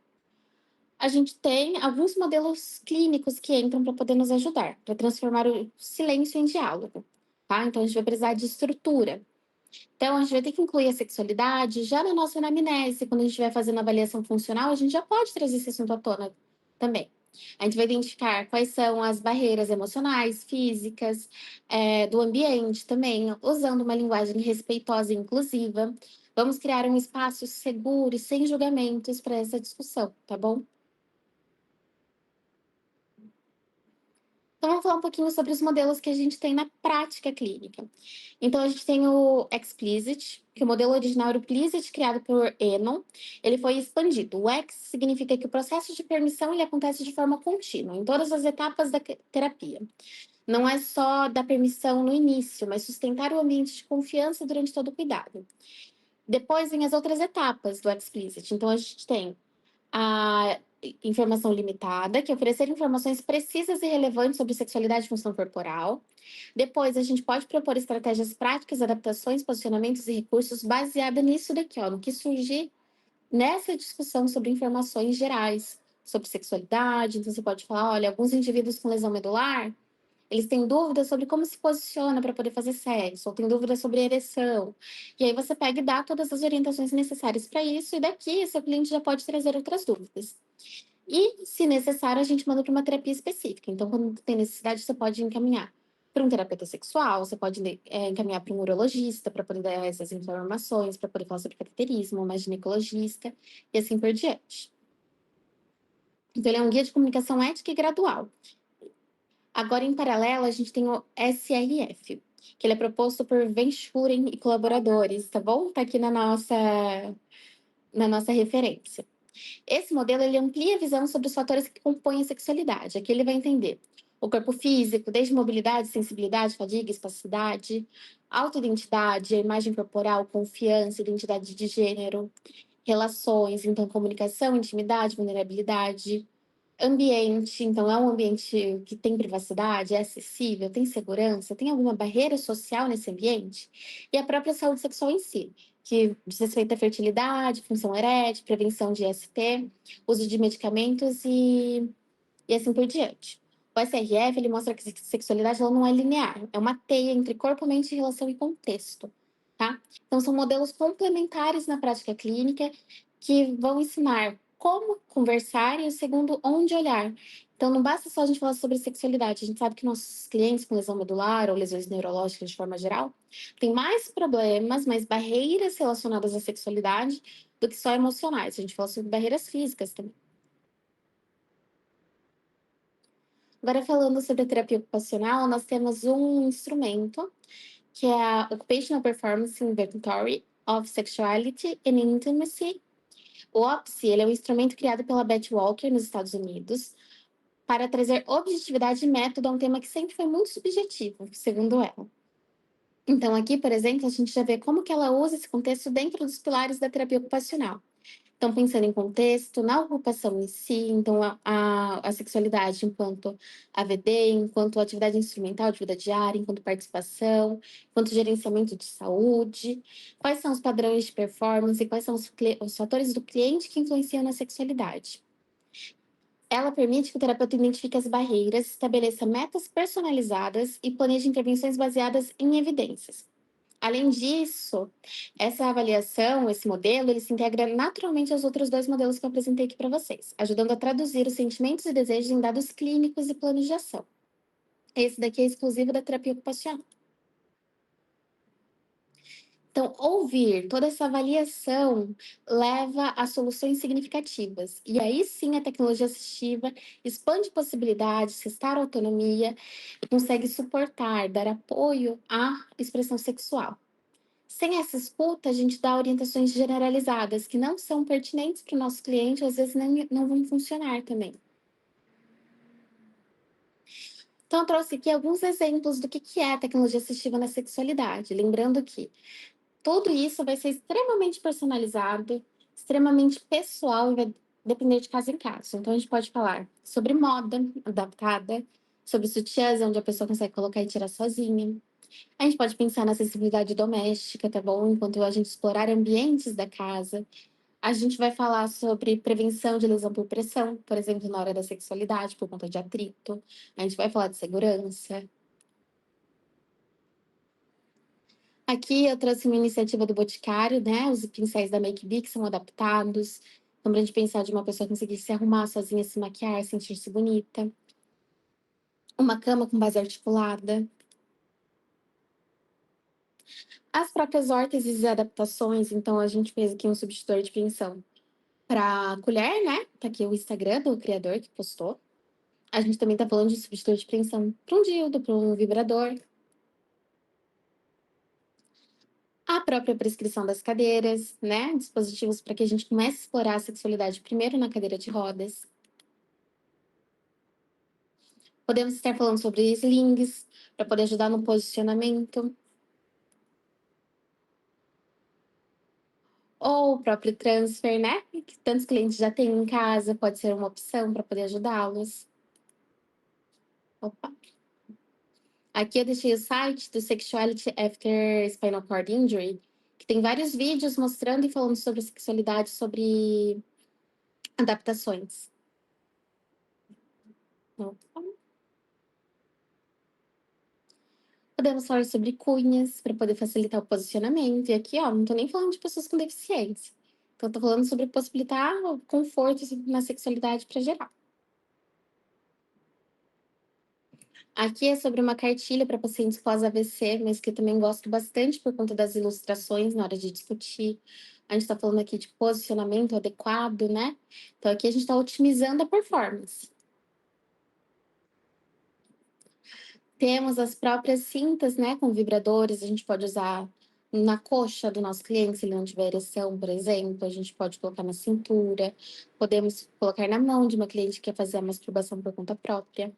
a gente tem alguns modelos clínicos que entram para poder nos ajudar, para transformar o silêncio em diálogo. Tá? Então, a gente vai precisar de estrutura. Então, a gente vai ter que incluir a sexualidade já na nossa anamnese. Quando a gente vai fazendo avaliação funcional, a gente já pode trazer esse assunto à tona também. A gente vai identificar quais são as barreiras emocionais, físicas, do ambiente também, usando uma linguagem respeitosa e inclusiva. Vamos criar um espaço seguro e sem julgamentos para essa discussão, tá bom? Então, vamos falar um pouquinho sobre os modelos que a gente tem na prática clínica. Então, a gente tem o Explicit, que o modelo original era o Plicit, criado por Enon. Ele foi expandido. O Ex significa que o processo de permissão ele acontece de forma contínua, em todas as etapas da terapia. Não é só dar permissão no início, mas sustentar o ambiente de confiança durante todo o cuidado. Depois vem as outras etapas do Explicit. Então, a gente tem a informação limitada, que é oferecer informações precisas e relevantes sobre sexualidade e função corporal. Depois, a gente pode propor estratégias práticas, adaptações, posicionamentos e recursos baseada nisso daqui, ó, no que surgir nessa discussão sobre informações gerais sobre sexualidade. Então, você pode falar, olha, alguns indivíduos com lesão medular eles têm dúvidas sobre como se posiciona para poder fazer sexo, ou têm dúvidas sobre ereção. E aí você pega e dá todas as orientações necessárias para isso, e daqui seu cliente já pode trazer outras dúvidas. E, se necessário, a gente manda para uma terapia específica. Então, quando tem necessidade, você pode encaminhar para um terapeuta sexual, você pode encaminhar para um urologista para poder dar essas informações, para poder falar sobre cateterismo, uma ginecologista e assim por diante. Então, ele é um guia de comunicação ética e gradual. Agora, em paralelo, a gente tem o SRF, que ele é proposto por Venturen e colaboradores, tá bom? Tá aqui na nossa referência. Esse modelo ele amplia a visão sobre os fatores que compõem a sexualidade. Aqui ele vai entender o corpo físico, desde mobilidade, sensibilidade, fadiga, espasticidade, autoidentidade, a imagem corporal, confiança, identidade de gênero, relações, então comunicação, intimidade, vulnerabilidade, ambiente, então é um ambiente que tem privacidade, é acessível, tem segurança, tem alguma barreira social nesse ambiente? E a própria saúde sexual em si, que diz respeito à fertilidade, função erétil, prevenção de IST, uso de medicamentos e assim por diante. O SRF ele mostra que a sexualidade ela não é linear, é uma teia entre corpo, mente, relação e contexto, tá? Então são modelos complementares na prática clínica que vão ensinar como conversar e o segundo, onde olhar. Então não basta só a gente falar sobre sexualidade, a gente sabe que nossos clientes com lesão medular ou lesões neurológicas de forma geral têm mais problemas, mais barreiras relacionadas à sexualidade do que só emocionais. A gente fala sobre barreiras físicas também. Agora, falando sobre a terapia ocupacional, nós temos um instrumento, que é a Occupational Performance Inventory of Sexuality and Intimacy. O OPSI, ele é um instrumento criado pela Beth Walker nos Estados Unidos para trazer objetividade e método a um tema que sempre foi muito subjetivo, segundo ela. Então, aqui, por exemplo, a gente já vê como que ela usa esse contexto dentro dos pilares da terapia ocupacional. Então, pensando em contexto, na ocupação em si, então a sexualidade enquanto AVD, enquanto atividade instrumental de vida diária, enquanto participação, enquanto gerenciamento de saúde, quais são os padrões de performance, quais são os fatores do cliente que influenciam na sexualidade. Ela permite que o terapeuta identifique as barreiras, estabeleça metas personalizadas e planeje intervenções baseadas em evidências. Além disso, essa avaliação, esse modelo, ele se integra naturalmente aos outros dois modelos que eu apresentei aqui para vocês, ajudando a traduzir os sentimentos e desejos em dados clínicos e planos de ação. Esse daqui é exclusivo da terapia ocupacional. Então, ouvir toda essa avaliação leva a soluções significativas. E aí sim a tecnologia assistiva expande possibilidades, restaura autonomia e consegue suportar, dar apoio à expressão sexual. Sem essa escuta, a gente dá orientações generalizadas que não são pertinentes para o nosso cliente, às vezes nem, não vão funcionar também. Então, eu trouxe aqui alguns exemplos do que é a tecnologia assistiva na sexualidade. Lembrando que tudo isso vai ser extremamente personalizado, extremamente pessoal e vai depender de caso em caso. Então, a gente pode falar sobre moda adaptada, sobre sutiãs, onde a pessoa consegue colocar e tirar sozinha. A gente pode pensar na acessibilidade doméstica, tá bom? Enquanto a gente explorar ambientes da casa. A gente vai falar sobre prevenção de lesão por pressão, por exemplo, na hora da sexualidade, por conta de atrito. A gente vai falar de segurança. Aqui eu trouxe uma iniciativa do Boticário, né? Os pincéis da Make Be que são adaptados. Então, pra gente pensar de uma pessoa conseguir se arrumar sozinha, se maquiar, sentir-se bonita. Uma cama com base articulada. As próprias órteses e adaptações, então a gente fez aqui um substitutor de pinção para colher, né? Tá aqui o Instagram do criador que postou. A gente também tá falando de substitutor de pressão para um dildo, para um vibrador. A própria prescrição das cadeiras, né? Dispositivos para que a gente comece a explorar a sexualidade primeiro na cadeira de rodas. Podemos estar falando sobre slings, para poder ajudar no posicionamento. Ou o próprio transfer, né? Que tantos clientes já têm em casa, pode ser uma opção para poder ajudá-los. Opa. Aqui eu deixei o site do Sexuality After Spinal Cord Injury, que tem vários vídeos mostrando e falando sobre sexualidade, sobre adaptações. Opa. Podemos falar sobre cunhas para poder facilitar o posicionamento. E aqui, ó, não tô nem falando de pessoas com deficiência. Então, tô falando sobre possibilitar o conforto na sexualidade para geral. Aqui é sobre uma cartilha para pacientes pós-AVC, mas que eu também gosto bastante por conta das ilustrações na hora de discutir. A gente está falando aqui de posicionamento adequado, né? Então, aqui a gente está otimizando a performance. Temos as próprias cintas, né, com vibradores, a gente pode usar na coxa do nosso cliente, se ele não tiver ereção, por exemplo, a gente pode colocar na cintura, podemos colocar na mão de uma cliente que quer fazer a masturbação por conta própria.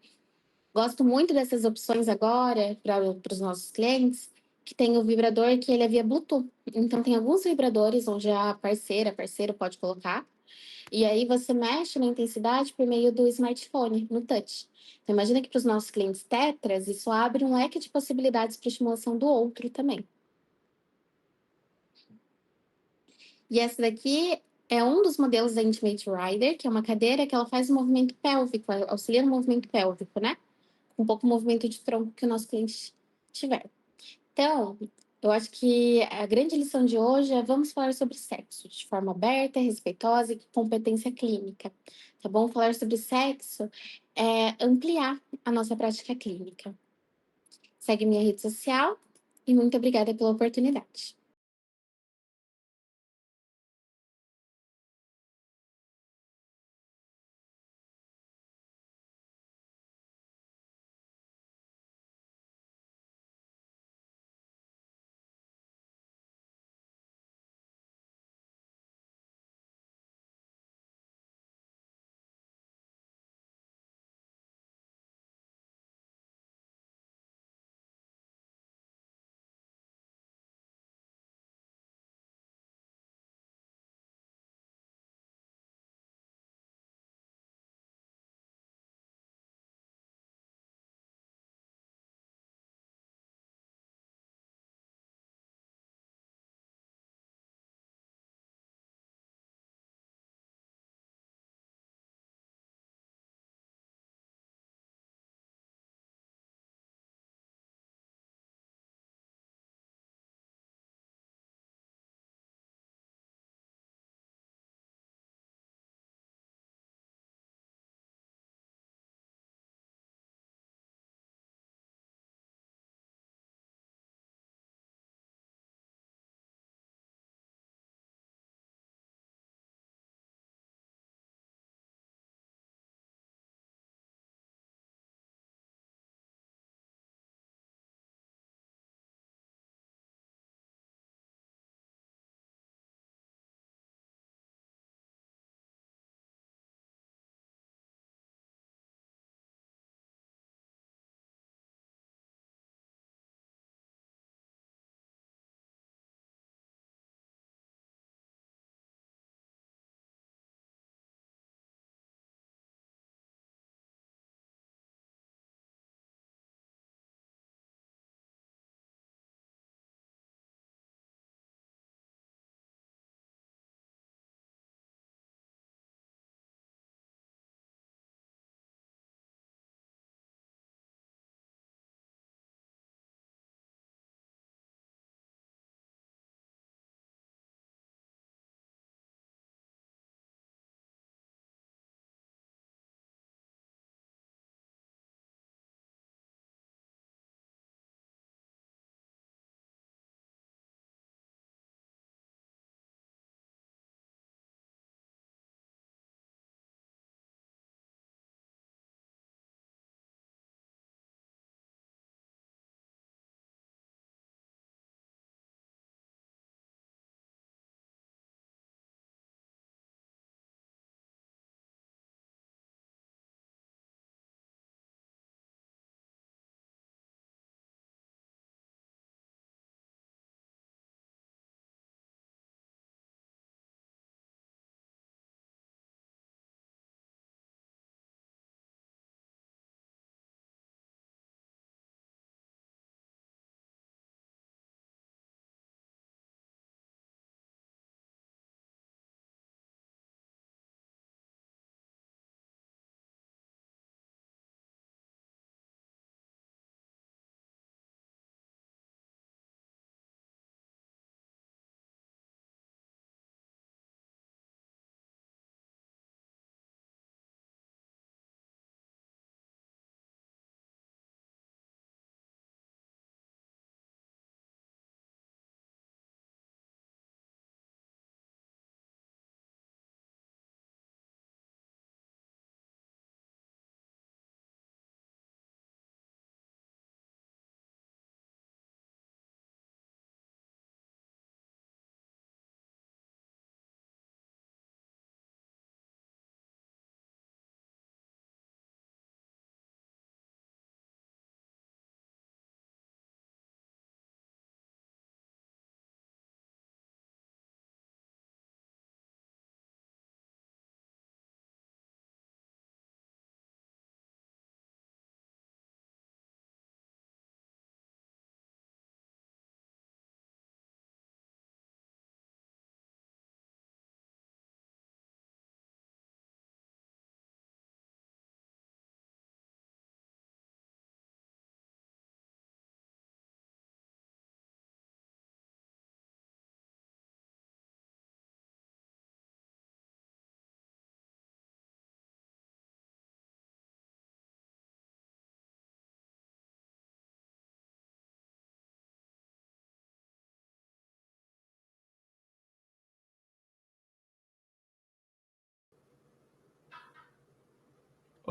Gosto muito dessas opções agora para os nossos clientes, que tem o vibrador que ele é via Bluetooth. Então, tem alguns vibradores onde a parceira, parceiro pode colocar, e aí você mexe na intensidade por meio do smartphone, no touch. Então, imagina que para os nossos clientes tetras, isso abre um leque de possibilidades para estimulação do outro também. E essa daqui é um dos modelos da Intimate Rider, que é uma cadeira que ela faz o movimento pélvico, auxilia no movimento pélvico, né? Com um pouco o movimento de tronco que o nosso cliente tiver. Então, eu acho que a grande lição de hoje é vamos falar sobre sexo de forma aberta, respeitosa e com competência clínica. Tá bom? Falar sobre sexo é ampliar a nossa prática clínica. Segue minha rede social e muito obrigada pela oportunidade.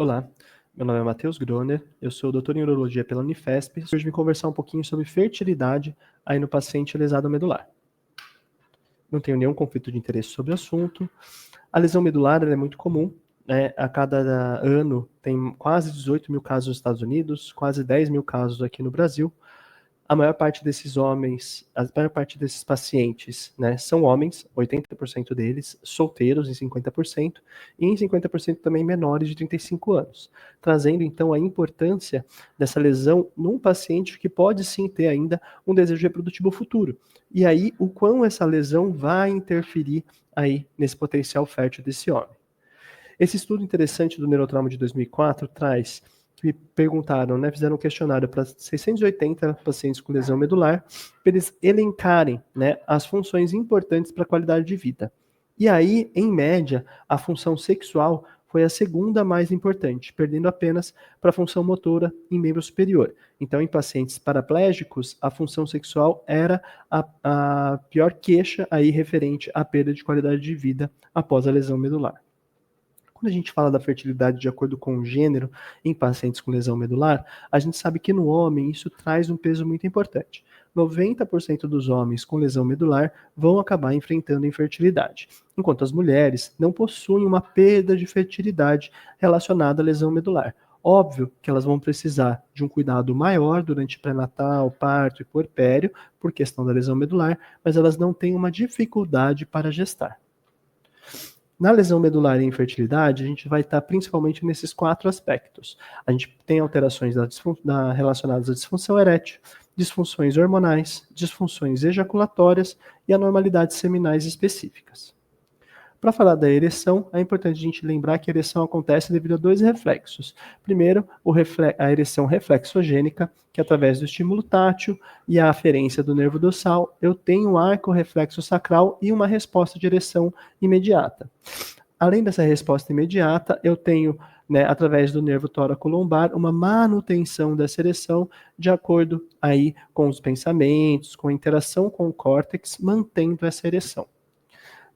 Olá, meu nome é Matheus Groner, eu sou doutor em urologia pela Unifesp. Hoje vim conversar um pouquinho sobre fertilidade aí no paciente lesado medular. Não tenho nenhum conflito de interesse sobre o assunto. A lesão medular ela é muito comum, né? A cada ano tem quase 18 mil casos nos Estados Unidos, quase 10 mil casos aqui no Brasil. A maior parte desses homens, a maior parte desses pacientes, né, são homens, 80% deles, solteiros em 50%, e em 50% também menores de 35 anos, trazendo então a importância dessa lesão num paciente que pode sim ter ainda um desejo reprodutivo futuro. E aí, o quão essa lesão vai interferir aí nesse potencial fértil desse homem. Esse estudo interessante do Neurotrauma de 2004 traz que me perguntaram, né, fizeram um questionário para 680 pacientes com lesão medular, para eles elencarem, né, as funções importantes para a qualidade de vida. E aí, em média, a função sexual foi a segunda mais importante, perdendo apenas para a função motora em membro superior. Então, em pacientes paraplégicos, a função sexual era a pior queixa aí referente à perda de qualidade de vida após a lesão medular. Quando a gente fala da fertilidade de acordo com o gênero em pacientes com lesão medular, a gente sabe que no homem isso traz um peso muito importante. 90% dos homens com lesão medular vão acabar enfrentando infertilidade, enquanto as mulheres não possuem uma perda de fertilidade relacionada à lesão medular. Óbvio que elas vão precisar de um cuidado maior durante pré-natal, parto e puerpério, por questão da lesão medular, mas elas não têm uma dificuldade para gestar. Na lesão medular e infertilidade, a gente vai estar principalmente nesses 4 aspectos. A gente tem alterações relacionadas à disfunção erétil, disfunções hormonais, disfunções ejaculatórias e anormalidades seminais específicas. Para falar da ereção, é importante a gente lembrar que a ereção acontece devido a 2 reflexos. Primeiro, a ereção reflexogênica, que através do estímulo tátil e a aferência do nervo dorsal, eu tenho um arco reflexo sacral e uma resposta de ereção imediata. Além dessa resposta imediata, eu tenho, né, através do nervo tóraco-lombar, uma manutenção dessa ereção de acordo aí com os pensamentos, com a interação com o córtex, mantendo essa ereção.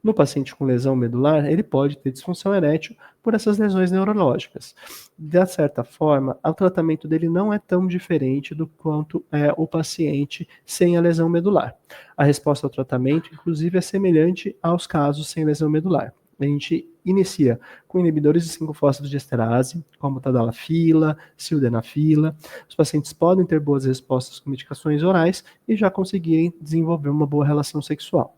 No paciente com lesão medular, ele pode ter disfunção erétil por essas lesões neurológicas. De certa forma, o tratamento dele não é tão diferente do quanto é o paciente sem a lesão medular. A resposta ao tratamento, inclusive, é semelhante aos casos sem lesão medular. A gente inicia com inibidores de 5-fosfatidiesterase, como tadalafila, sildenafila. Os pacientes podem ter boas respostas com medicações orais e já conseguirem desenvolver uma boa relação sexual.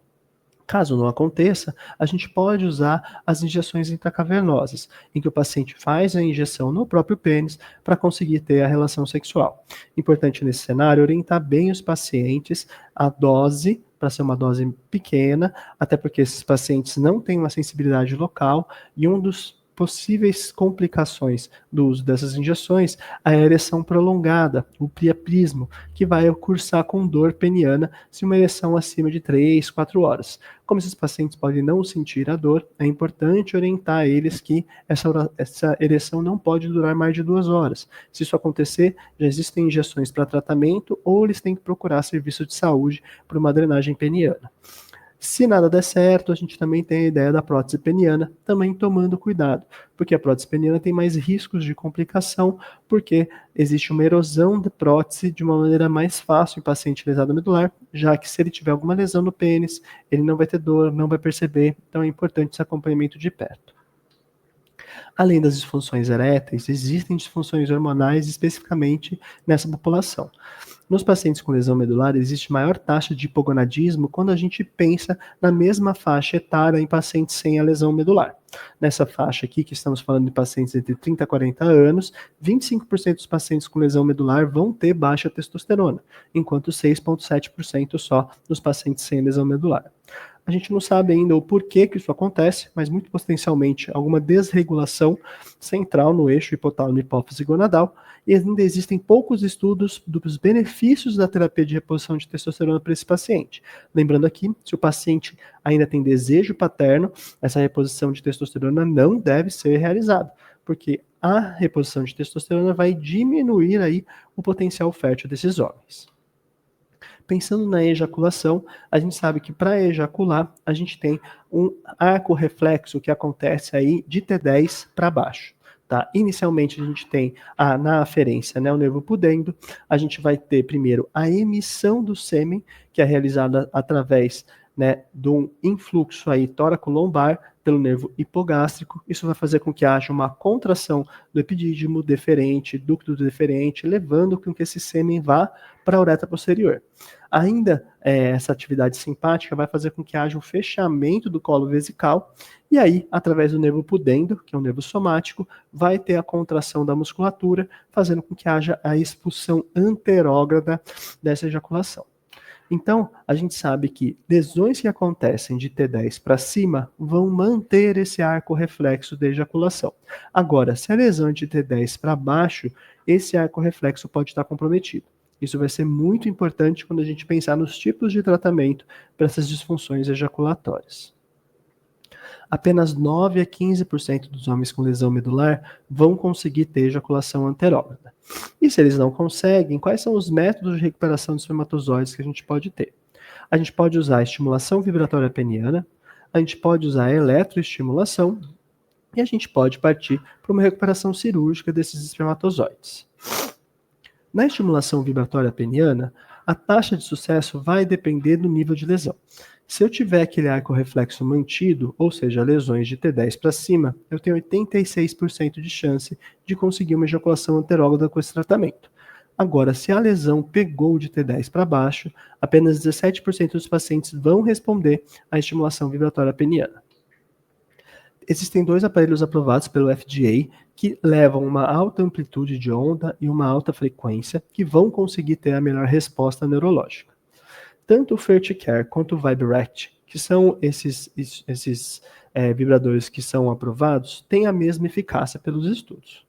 Caso não aconteça, a gente pode usar as injeções intracavernosas, em que o paciente faz a injeção no próprio pênis para conseguir ter a relação sexual. Importante nesse cenário orientar bem os pacientes a dose, para ser uma dose pequena, até porque esses pacientes não têm uma sensibilidade local, e um dos possíveis complicações do uso dessas injeções é a ereção prolongada, o priapismo, que vai cursar com dor peniana se uma ereção acima de 3, 4 horas. Como esses pacientes podem não sentir a dor, é importante orientar eles que essa ereção não pode durar mais de 2 horas. Se isso acontecer, já existem injeções para tratamento ou eles têm que procurar serviço de saúde para uma drenagem peniana. Se nada der certo, a gente também tem a ideia da prótese peniana, também tomando cuidado, porque a prótese peniana tem mais riscos de complicação, porque existe uma erosão da prótese de uma maneira mais fácil em paciente lesado medular, já que se ele tiver alguma lesão no pênis, ele não vai ter dor, não vai perceber, então é importante esse acompanhamento de perto. Além das disfunções eréteis, existem disfunções hormonais especificamente nessa população. Nos pacientes com lesão medular, existe maior taxa de hipogonadismo quando a gente pensa na mesma faixa etária em pacientes sem a lesão medular. Nessa faixa aqui, que estamos falando de pacientes entre 30 a 40 anos, 25% dos pacientes com lesão medular vão ter baixa testosterona, enquanto 6,7% só nos pacientes sem lesão medular. A gente não sabe ainda o porquê que isso acontece, mas muito potencialmente alguma desregulação central no eixo hipotálamo-hipófise gonadal, e ainda existem poucos estudos dos benefícios da terapia de reposição de testosterona para esse paciente. Lembrando aqui, se o paciente ainda tem desejo paterno, essa reposição de testosterona não deve ser realizada, porque a reposição de testosterona vai diminuir aí o potencial fértil desses homens. Pensando na ejaculação, a gente sabe que para ejacular, a gente tem um arco reflexo que acontece aí de T10 para baixo. Tá? Inicialmente a gente tem na aferência, né, o nervo pudendo, a gente vai ter primeiro a emissão do sêmen, que é realizada através, né, de um influxo aí tóraco-lombar pelo nervo hipogástrico. Isso vai fazer com que haja uma contração do epidídimo deferente, ducto deferente, levando com que esse sêmen vá para a uretra posterior. Ainda essa atividade simpática vai fazer com que haja um fechamento do colo vesical, e aí, através do nervo pudendo, que é um nervo somático, vai ter a contração da musculatura, fazendo com que haja a expulsão anterógrada dessa ejaculação. Então, a gente sabe que lesões que acontecem de T10 para cima vão manter esse arco reflexo da ejaculação. Agora, se a lesão é de T10 para baixo, esse arco reflexo pode estar comprometido. Isso vai ser muito importante quando a gente pensar nos tipos de tratamento para essas disfunções ejaculatórias. Apenas 9 a 15% dos homens com lesão medular vão conseguir ter ejaculação anterógrada. E se eles não conseguem, quais são os métodos de recuperação de espermatozoides que a gente pode ter? A gente pode usar a estimulação vibratória peniana, a gente pode usar a eletroestimulação e a gente pode partir para uma recuperação cirúrgica desses espermatozoides. Na estimulação vibratória peniana, a taxa de sucesso vai depender do nível de lesão. Se eu tiver aquele arco reflexo mantido, ou seja, lesões de T10 para cima, eu tenho 86% de chance de conseguir uma ejaculação anterógrada com esse tratamento. Agora, se a lesão pegou de T10 para baixo, apenas 17% dos pacientes vão responder à estimulação vibratória peniana. Existem 2 aparelhos aprovados pelo FDA que levam uma alta amplitude de onda e uma alta frequência que vão conseguir ter a melhor resposta neurológica. Tanto o FertiCare quanto o VibraRect, que são esses vibradores que são aprovados, têm a mesma eficácia pelos estudos.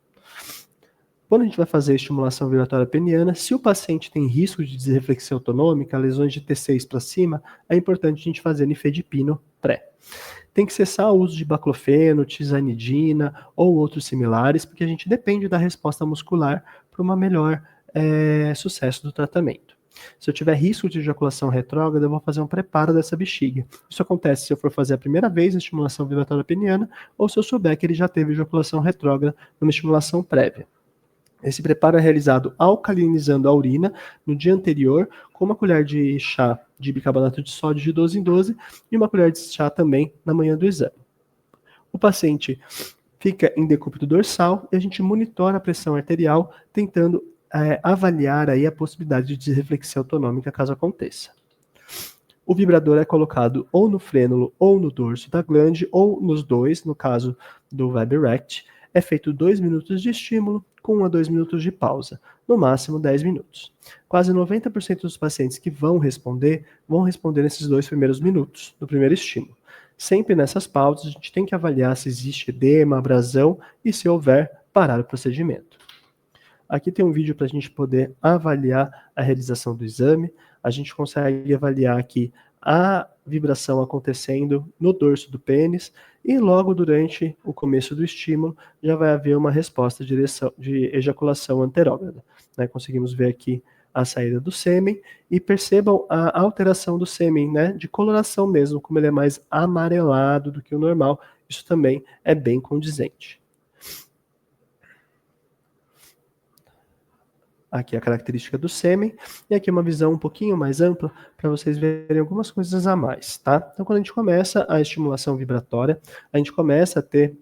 Quando a gente vai fazer a estimulação vibratória peniana, se o paciente tem risco de desreflexia autonômica, lesões de T6 para cima, é importante a gente fazer nifedipino pré. Tem que cessar o uso de baclofeno, tizanidina ou outros similares, porque a gente depende da resposta muscular para um melhor sucesso do tratamento. Se eu tiver risco de ejaculação retrógrada, eu vou fazer um preparo dessa bexiga. Isso acontece se eu for fazer a primeira vez a estimulação vibratória peniana ou se eu souber que ele já teve ejaculação retrógrada numa estimulação prévia. Esse preparo é realizado alcalinizando a urina no dia anterior com uma colher de chá de bicarbonato de sódio de 12 em 12 e uma colher de chá também na manhã do exame. O paciente fica em decúbito dorsal e a gente monitora a pressão arterial tentando avaliar aí a possibilidade de desreflexia autonômica caso aconteça. O vibrador é colocado ou no frênulo ou no dorso da glande ou nos dois, no caso do VibraRect. É feito 2 minutos de estímulo com 1 a 2 minutos de pausa, no máximo 10 minutos. Quase 90% dos pacientes que vão responder nesses 2 primeiros minutos do primeiro estímulo. Sempre nessas pausas a gente tem que avaliar se existe edema, abrasão e se houver, parar o procedimento. Aqui tem um vídeo para a gente poder avaliar a realização do exame. A gente consegue avaliar aqui a vibração acontecendo no dorso do pênis e logo durante o começo do estímulo já vai haver uma resposta de ejaculação anterógrada. Né? Conseguimos ver aqui a saída do sêmen e percebam a alteração do sêmen, né? De coloração mesmo, como ele é mais amarelado do que o normal. Isso também é bem condizente. Aqui a característica do sêmen, e aqui uma visão um pouquinho mais ampla para vocês verem algumas coisas a mais, tá? Então, quando a gente começa a estimulação vibratória, a gente começa a ter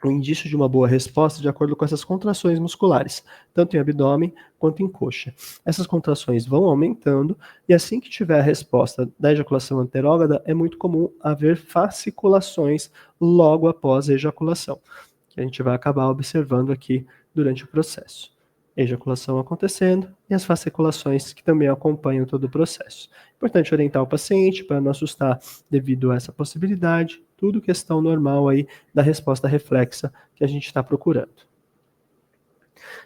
um indício de uma boa resposta de acordo com essas contrações musculares, tanto em abdômen quanto em coxa. Essas contrações vão aumentando, e assim que tiver a resposta da ejaculação anterógrada, é muito comum haver fasciculações logo após a ejaculação, que a gente vai acabar observando aqui durante o processo. Ejaculação acontecendo e as fasciculações que também acompanham todo o processo. Importante orientar o paciente para não assustar devido a essa possibilidade, tudo questão normal aí da resposta reflexa que a gente está procurando.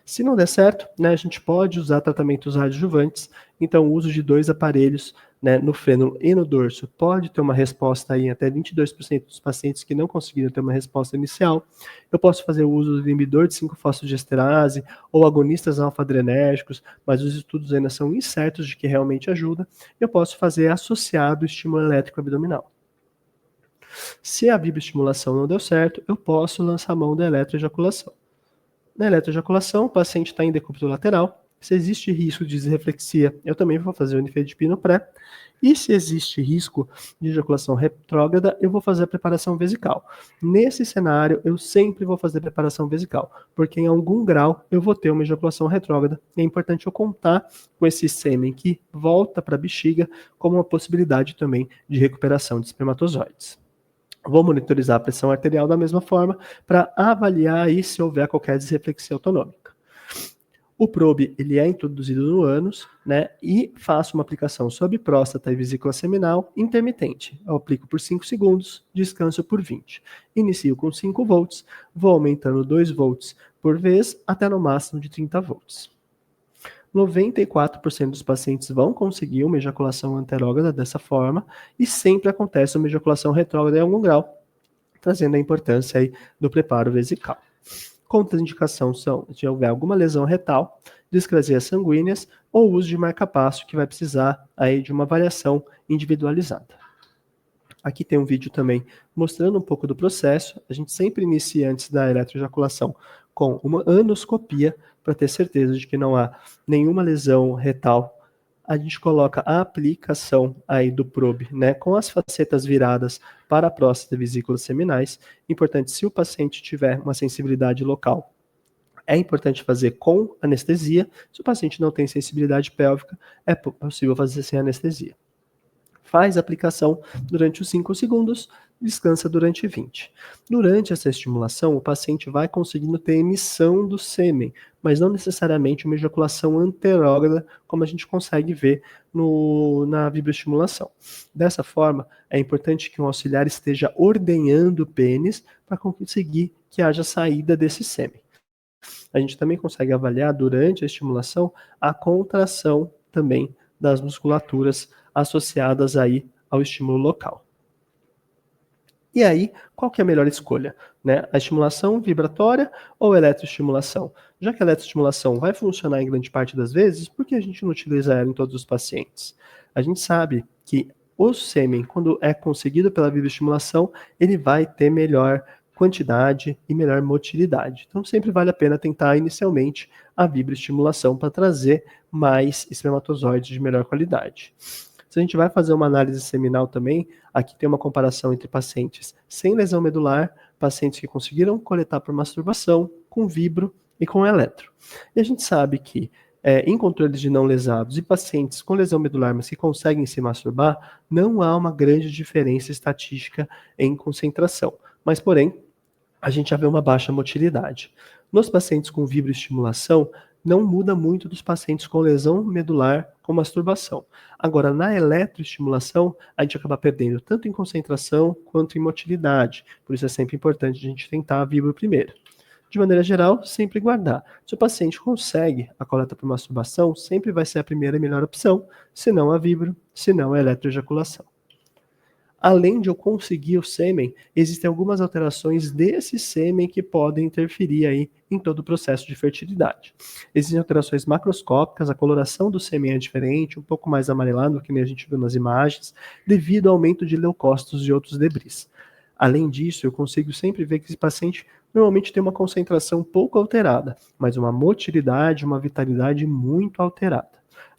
Se não der certo, né, a gente pode usar tratamentos adjuvantes, então o uso de 2 aparelhos, né, no frênulo e no dorso pode ter uma resposta aí em até 22% dos pacientes que não conseguiram ter uma resposta inicial. Eu posso fazer o uso do inibidor de 5-fosfodiesterase ou agonistas alfa-adrenérgicos, mas os estudos ainda são incertos de que realmente ajuda. Eu posso fazer associado estímulo elétrico abdominal. Se a vibroestimulação não deu certo, eu posso lançar a mão da eletroejaculação. Na eletroejaculação, o paciente está em decúbito lateral. Se existe risco de disreflexia, eu também vou fazer o nifedipino pré. E se existe risco de ejaculação retrógrada, eu vou fazer a preparação vesical. Nesse cenário, eu sempre vou fazer preparação vesical, porque em algum grau eu vou ter uma ejaculação retrógrada. E é importante eu contar com esse sêmen que volta para a bexiga como uma possibilidade também de recuperação de espermatozoides. Vou monitorizar a pressão arterial da mesma forma para avaliar aí se houver qualquer disreflexia autonômica. O probe ele é introduzido no ânus, né, e faço uma aplicação sobre próstata e vesícula seminal intermitente. Eu aplico por 5 segundos, descanso por 20. Inicio com 5 volts, vou aumentando 2 volts por vez até no máximo de 30 volts. 94% dos pacientes vão conseguir uma ejaculação anterógrada dessa forma e sempre acontece uma ejaculação retrógrada em algum grau, trazendo a importância aí do preparo vesical. Contraindicação são se houver alguma lesão retal, discrasias sanguíneas ou uso de marca-passo, que vai precisar aí de uma avaliação individualizada. Aqui tem um vídeo também mostrando um pouco do processo. A gente sempre inicia antes da eletroejaculação com uma anoscopia para ter certeza de que não há nenhuma lesão retal. A gente coloca a aplicação aí do probe, né, com as facetas viradas para a próstata e vesículas seminais. Importante, se o paciente tiver uma sensibilidade local, é importante fazer com anestesia. Se o paciente não tem sensibilidade pélvica, é possível fazer sem anestesia. Faz a aplicação durante os 5 segundos, descansa durante 20. Durante essa estimulação, o paciente vai conseguindo ter emissão do sêmen, mas não necessariamente uma ejaculação anterógrada, como a gente consegue ver na vibroestimulação. Dessa forma, é importante que um auxiliar esteja ordenhando o pênis para conseguir que haja saída desse sêmen. A gente também consegue avaliar durante a estimulação a contração também das musculaturas associadas aí ao estímulo local. E aí, qual que é a melhor escolha? Né? A estimulação vibratória ou a eletroestimulação? Já que a eletroestimulação vai funcionar em grande parte das vezes, por que a gente não utiliza ela em todos os pacientes? A gente sabe que o sêmen, quando é conseguido pela vibroestimulação, ele vai ter melhor quantidade e melhor motilidade. Então, sempre vale a pena tentar inicialmente a vibroestimulação para trazer mais espermatozoides de melhor qualidade. Se a gente vai fazer uma análise seminal também, aqui tem uma comparação entre pacientes sem lesão medular, pacientes que conseguiram coletar por masturbação, com vibro e com eletro. E a gente sabe que em controles de não lesados e pacientes com lesão medular, mas que conseguem se masturbar, não há uma grande diferença estatística em concentração. Mas, porém, a gente já vê uma baixa motilidade. Nos pacientes com vibroestimulação, não muda muito dos pacientes com lesão medular com masturbação. Agora, na eletroestimulação, a gente acaba perdendo tanto em concentração quanto em motilidade. Por isso é sempre importante a gente tentar a vibro primeiro. De maneira geral, sempre guardar. Se o paciente consegue a coleta por masturbação, sempre vai ser a primeira e melhor opção, se não a vibro, se não a eletroejaculação. Além de eu conseguir o sêmen, existem algumas alterações desse sêmen que podem interferir aí em todo o processo de fertilidade. Existem alterações macroscópicas, a coloração do sêmen é diferente, um pouco mais amarelado, que nem a gente viu nas imagens, devido ao aumento de leucócitos e outros debris. Além disso, eu consigo sempre ver que esse paciente normalmente tem uma concentração pouco alterada, mas uma motilidade, uma vitalidade muito alterada.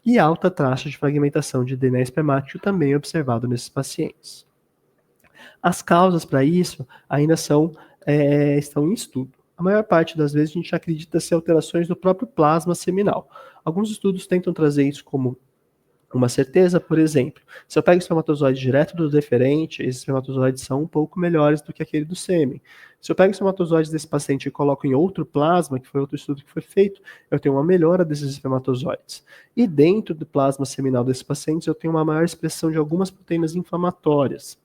E alta taxa de fragmentação de DNA espermático também é observado nesses pacientes. As causas para isso ainda estão em estudo. A maior parte das vezes a gente acredita ser alterações do próprio plasma seminal. Alguns estudos tentam trazer isso como uma certeza, por exemplo, se eu pego espermatozoide direto do deferente, esses espermatozoides são um pouco melhores do que aquele do sêmen. Se eu pego espermatozoides desse paciente e coloco em outro plasma, que foi outro estudo que foi feito, eu tenho uma melhora desses espermatozoides. E dentro do plasma seminal desses pacientes, eu tenho uma maior expressão de algumas proteínas inflamatórias.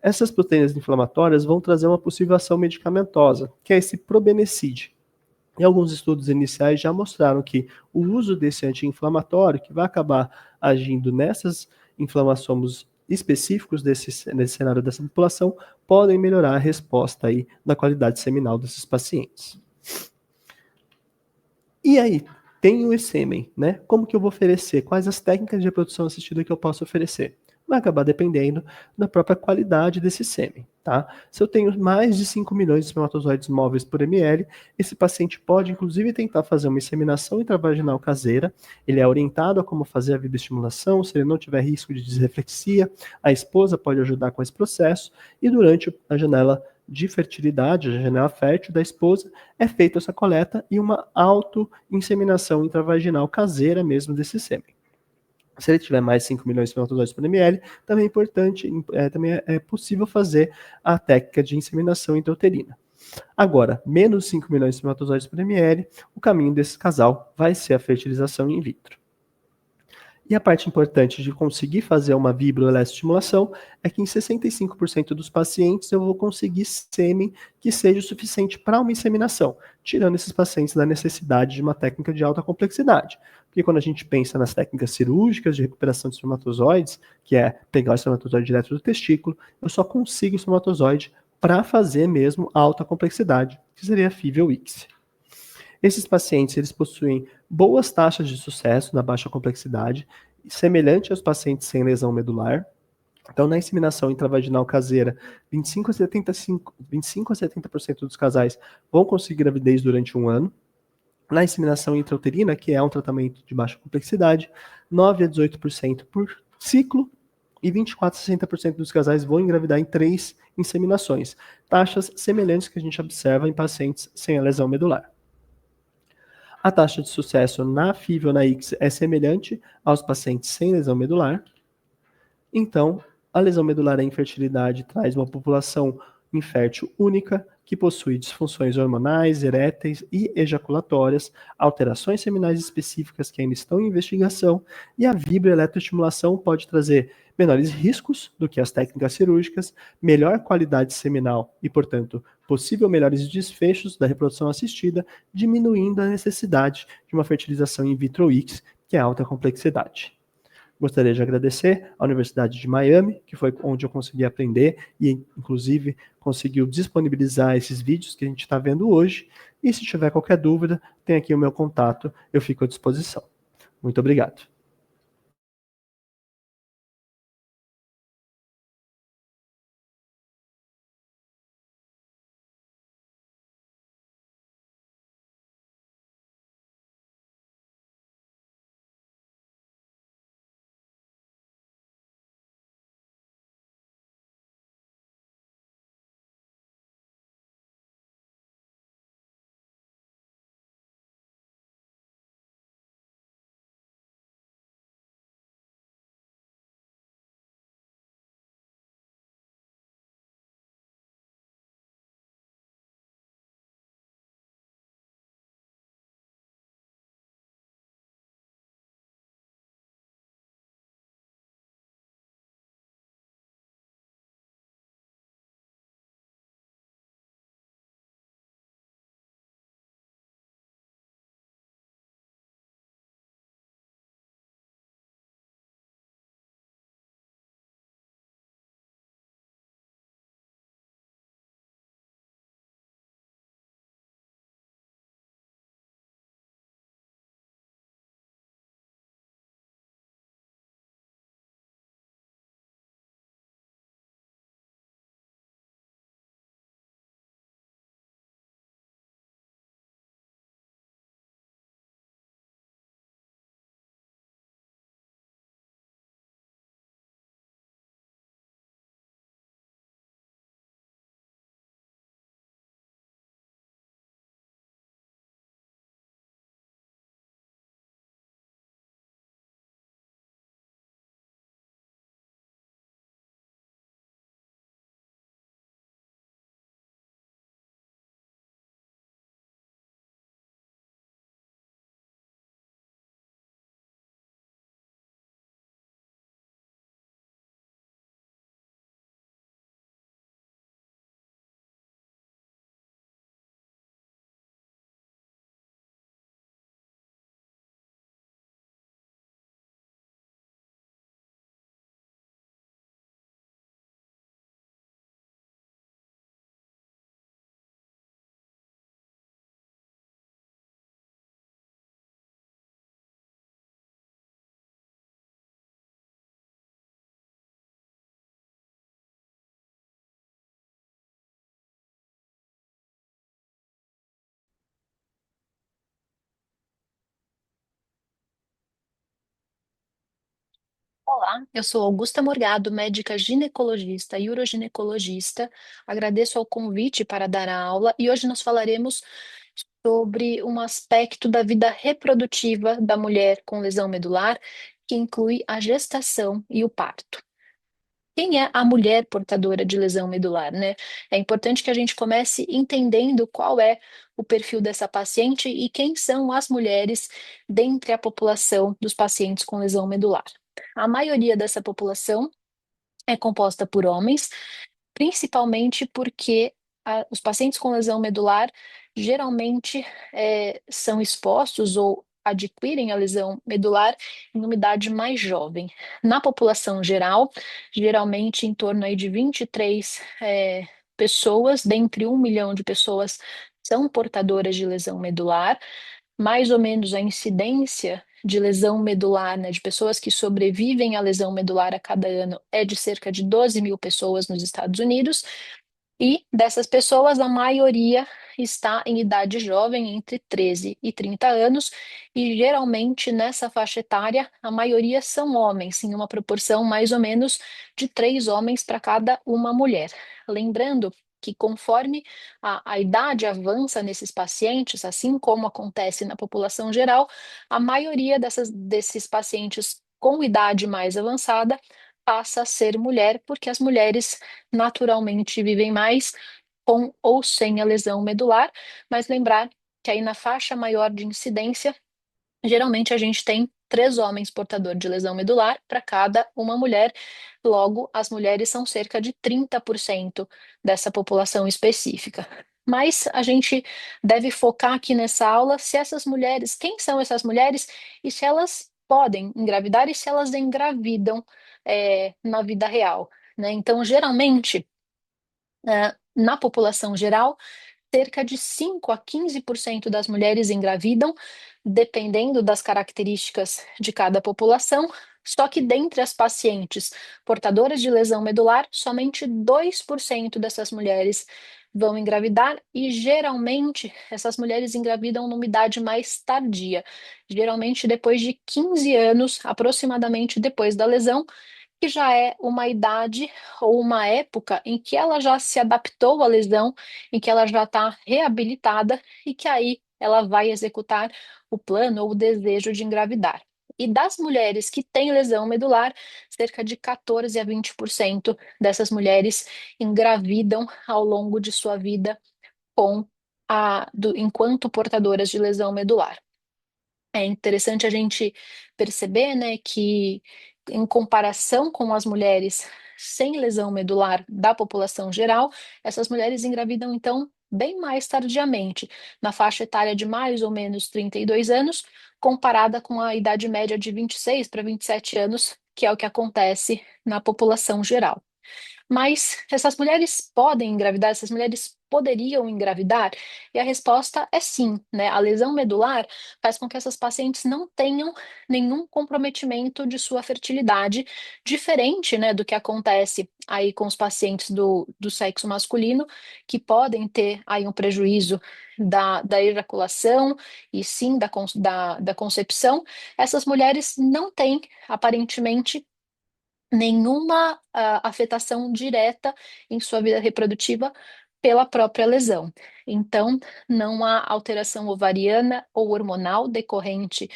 Essas proteínas inflamatórias vão trazer uma possível ação medicamentosa, que é esse probenecid. E alguns estudos iniciais já mostraram que o uso desse anti-inflamatório, que vai acabar agindo nessas inflamações específicos nesse cenário dessa população, podem melhorar a resposta aí da qualidade seminal desses pacientes. E aí, tem o sêmen, né? Como que eu vou oferecer? Quais as técnicas de reprodução assistida que eu posso oferecer? vai acabar dependendo da própria qualidade desse sêmen, tá? Se eu tenho mais de 5 milhões de espermatozoides móveis por ml, esse paciente pode, inclusive, tentar fazer uma inseminação intravaginal caseira. Ele é orientado a como fazer a vibroestimulação, se ele não tiver risco de disreflexia, a esposa pode ajudar com esse processo, e durante a janela de fertilidade, a janela fértil da esposa, é feita essa coleta e uma auto-inseminação intravaginal caseira mesmo desse sêmen. Se ele tiver mais de 5 milhões de espermatozoides por ml, também é importante, também é possível fazer a técnica de inseminação intrauterina. Agora, menos 5 milhões de espermatozoides por ml, o caminho desse casal vai ser a fertilização in vitro. E a parte importante de conseguir fazer uma vibroelestimulação é que em 65% dos pacientes eu vou conseguir sêmen que seja o suficiente para uma inseminação, tirando esses pacientes da necessidade de uma técnica de alta complexidade. Porque quando a gente pensa nas técnicas cirúrgicas de recuperação de espermatozoides, que é pegar o espermatozoide direto do testículo, eu só consigo o espermatozoide para fazer mesmo alta complexidade, que seria a FIV ou ICSI. Esses pacientes, eles possuem boas taxas de sucesso na baixa complexidade, semelhante aos pacientes sem lesão medular. Então, na inseminação intravaginal caseira, 25 a 70% dos casais vão conseguir gravidez durante um ano. Na inseminação intrauterina, que é um tratamento de baixa complexidade, 9 a 18% por ciclo, e 24 a 60% dos casais vão engravidar em 3 inseminações, taxas semelhantes que a gente observa em pacientes sem a lesão medular. A taxa de sucesso na FIV ou na ICSI é semelhante aos pacientes sem lesão medular. Então, a lesão medular e a infertilidade traz uma população infértil única, que possui disfunções hormonais, eréteis e ejaculatórias, alterações seminais específicas que ainda estão em investigação, e a vibroeletroestimulação pode trazer menores riscos do que as técnicas cirúrgicas, melhor qualidade seminal e, portanto, possível melhores desfechos da reprodução assistida, diminuindo a necessidade de uma fertilização in vitro ICSI, que é alta complexidade. Gostaria de agradecer à Universidade de Miami, que foi onde eu consegui aprender e, inclusive, conseguiu disponibilizar esses vídeos que a gente está vendo hoje. E se tiver qualquer dúvida, tem aqui o meu contato, eu fico à disposição. Muito obrigado. Olá, eu sou Augusta Morgado, médica ginecologista e uroginecologista. Agradeço ao convite para dar a aula e hoje nós falaremos sobre um aspecto da vida reprodutiva da mulher com lesão medular, que inclui a gestação e o parto. Quem é a mulher portadora de lesão medular, né? É importante que a gente comece entendendo qual é o perfil dessa paciente e quem são as mulheres dentre a população dos pacientes com lesão medular. A maioria dessa população é composta por homens, principalmente porque os pacientes com lesão medular geralmente são expostos ou adquirem a lesão medular em uma idade mais jovem. Na população geral, geralmente em torno aí de 23 pessoas, dentre 1 milhão de pessoas, são portadoras de lesão medular. Mais ou menos a incidência de lesão medular, né, de pessoas que sobrevivem à lesão medular a cada ano é de cerca de 12 mil pessoas nos Estados Unidos, e dessas pessoas, a maioria está em idade jovem, entre 13 e 30 anos, e geralmente nessa faixa etária, a maioria são homens, em uma proporção mais ou menos de 3 homens para cada uma mulher. Lembrando que conforme a idade avança nesses pacientes, assim como acontece na população geral, a maioria desses pacientes com idade mais avançada passa a ser mulher, porque as mulheres naturalmente vivem mais com ou sem a lesão medular, mas lembrar que aí na faixa maior de incidência, geralmente a gente tem 3 homens portadores de lesão medular para cada uma mulher. Logo, as mulheres são cerca de 30% dessa população específica. Mas a gente deve focar aqui nessa aula se essas mulheres, quem são essas mulheres e se elas podem engravidar e se elas engravidam na vida real, né? Então, geralmente, na população geral, cerca de 5 a 15% das mulheres engravidam, dependendo das características de cada população. Só que dentre as pacientes portadoras de lesão medular, somente 2% dessas mulheres vão engravidar e geralmente essas mulheres engravidam numa idade mais tardia, geralmente depois de 15 anos, aproximadamente depois da lesão, que já é uma idade ou uma época em que ela já se adaptou à lesão, em que ela já está reabilitada e que aí ela vai executar o plano ou o desejo de engravidar. E das mulheres que têm lesão medular, cerca de 14 a 20% dessas mulheres engravidam ao longo de sua vida enquanto portadoras de lesão medular. É interessante a gente perceber, né, que em comparação com as mulheres sem lesão medular da população geral, essas mulheres engravidam então bem mais tardiamente, na faixa etária de mais ou menos 32 anos, comparada com a idade média de 26 para 27 anos, que é o que acontece na população geral. Mas essas mulheres podem engravidar, essas mulheres poderiam engravidar? E a resposta é sim, né? A lesão medular faz com que essas pacientes não tenham nenhum comprometimento de sua fertilidade, diferente, né, do que acontece aí com os pacientes do sexo masculino, que podem ter aí um prejuízo da ejaculação e sim da concepção. Essas mulheres não têm, aparentemente, nenhuma afetação direta em sua vida reprodutiva pela própria lesão. Então, não há alteração ovariana ou hormonal decorrente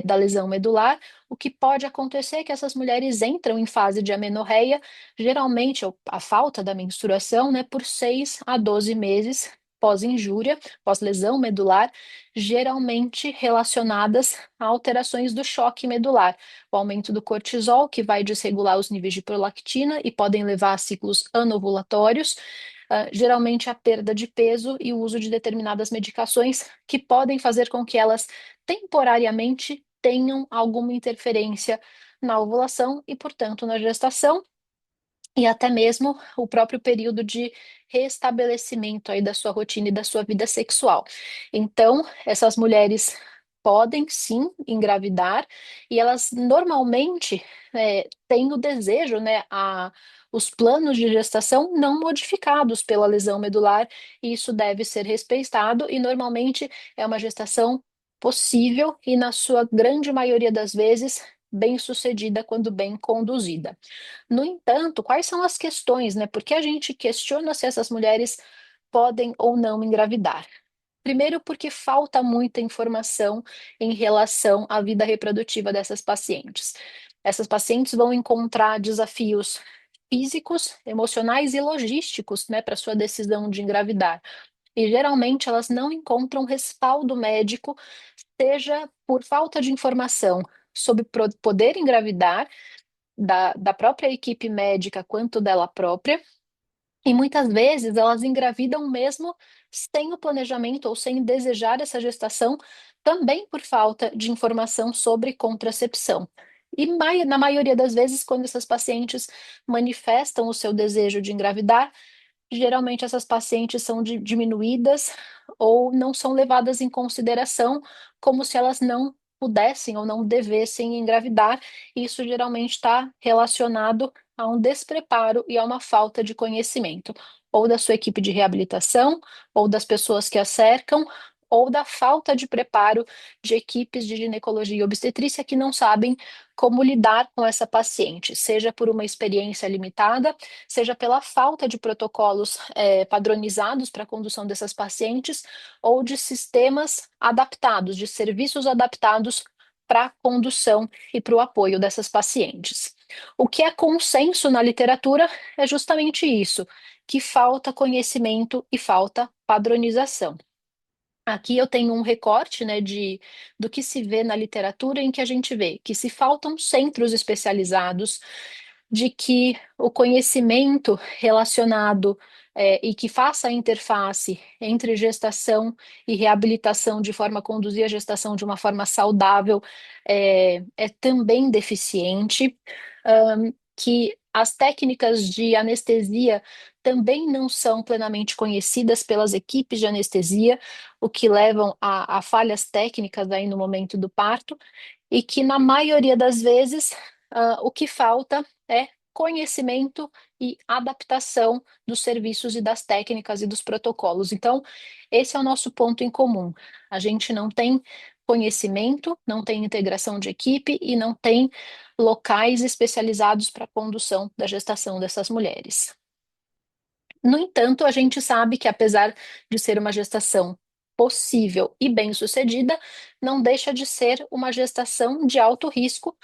da lesão medular. O que pode acontecer é que essas mulheres entram em fase de amenorreia, geralmente a falta da menstruação, né, por 6 a 12 meses pós-injúria, pós-lesão medular, geralmente relacionadas a alterações do choque medular, o aumento do cortisol, que vai desregular os níveis de prolactina e podem levar a ciclos anovulatórios, geralmente a perda de peso e o uso de determinadas medicações que podem fazer com que elas temporariamente tenham alguma interferência na ovulação e, portanto, na gestação, e até mesmo o próprio período de restabelecimento aí da sua rotina e da sua vida sexual. Então, essas mulheres podem sim engravidar e elas normalmente têm o desejo, né, os planos de gestação não modificados pela lesão medular, e isso deve ser respeitado e normalmente é uma gestação possível e na sua grande maioria das vezes bem-sucedida quando bem conduzida. No entanto, quais são as questões, né? Por que a gente questiona se essas mulheres podem ou não engravidar? Primeiro, porque falta muita informação em relação à vida reprodutiva dessas pacientes. Essas pacientes vão encontrar desafios físicos, emocionais e logísticos, né, para sua decisão de engravidar. E geralmente elas não encontram respaldo médico, seja por falta de informação sobre poder engravidar da própria equipe médica quanto dela própria, e muitas vezes elas engravidam mesmo sem o planejamento ou sem desejar essa gestação, também por falta de informação sobre contracepção. E na maioria das vezes, quando essas pacientes manifestam o seu desejo de engravidar, geralmente essas pacientes são diminuídas ou não são levadas em consideração como se elas não pudessem ou não devessem engravidar. E isso geralmente está relacionado a um despreparo e a uma falta de conhecimento, ou da sua equipe de reabilitação, ou das pessoas que a cercam, ou da falta de preparo de equipes de ginecologia e obstetrícia que não sabem como lidar com essa paciente, seja por uma experiência limitada, seja pela falta de protocolos padronizados para a condução dessas pacientes, ou de sistemas adaptados, de serviços adaptados para a condução e para o apoio dessas pacientes. O que é consenso na literatura é justamente isso, que falta conhecimento e falta padronização. Aqui eu tenho um recorte, né, do que se vê na literatura, em que a gente vê que se faltam centros especializados, de que o conhecimento relacionado e que faça a interface entre gestação e reabilitação de forma a conduzir a gestação de uma forma saudável é também deficiente, que as técnicas de anestesia também não são plenamente conhecidas pelas equipes de anestesia, o que levam a falhas técnicas aí no momento do parto, e que na maioria das vezes o que falta é conhecimento e adaptação dos serviços e das técnicas e dos protocolos. Então, esse é o nosso ponto em comum. A gente não tem conhecimento, não tem integração de equipe e não tem locais especializados para a condução da gestação dessas mulheres. No entanto, a gente sabe que, apesar de ser uma gestação possível e bem-sucedida, não deixa de ser uma gestação de alto risco,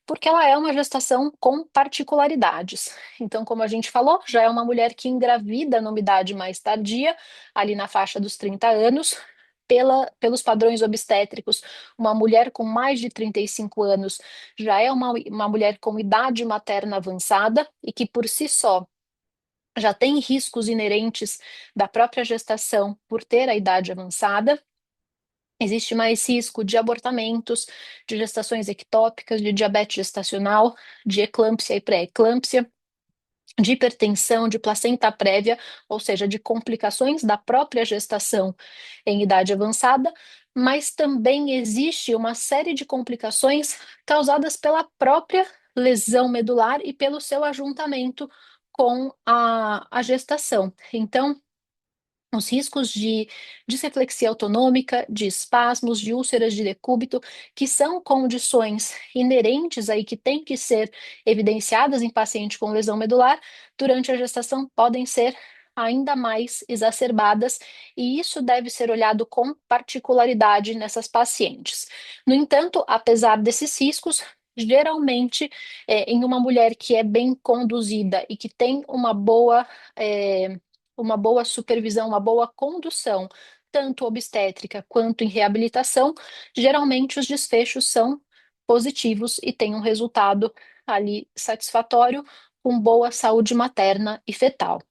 porque ela é uma gestação com particularidades. Então, como a gente falou, já é uma mulher que engravida numa idade mais tardia, ali na faixa dos 30 anos. Pelos padrões obstétricos, uma mulher com mais de 35 anos já é uma mulher com idade materna avançada e que, por si só, já tem riscos inerentes da própria gestação por ter a idade avançada. Existe mais risco de abortamentos, de gestações ectópicas, de diabetes gestacional, de eclâmpsia e pré-eclâmpsia, de hipertensão, de placenta prévia, ou seja, de complicações da própria gestação em idade avançada, mas também existe uma série de complicações causadas pela própria lesão medular e pelo seu ajuntamento com a gestação. Então, os riscos de disreflexia autonômica, de espasmos, de úlceras de decúbito, que são condições inerentes aí que têm que ser evidenciadas em paciente com lesão medular, durante a gestação podem ser ainda mais exacerbadas, e isso deve ser olhado com particularidade nessas pacientes. No entanto, apesar desses riscos, geralmente, em uma mulher que é bem conduzida e que tem uma boa supervisão, uma boa condução, tanto obstétrica quanto em reabilitação, geralmente os desfechos são positivos e têm um resultado ali satisfatório, com boa saúde materna e fetal.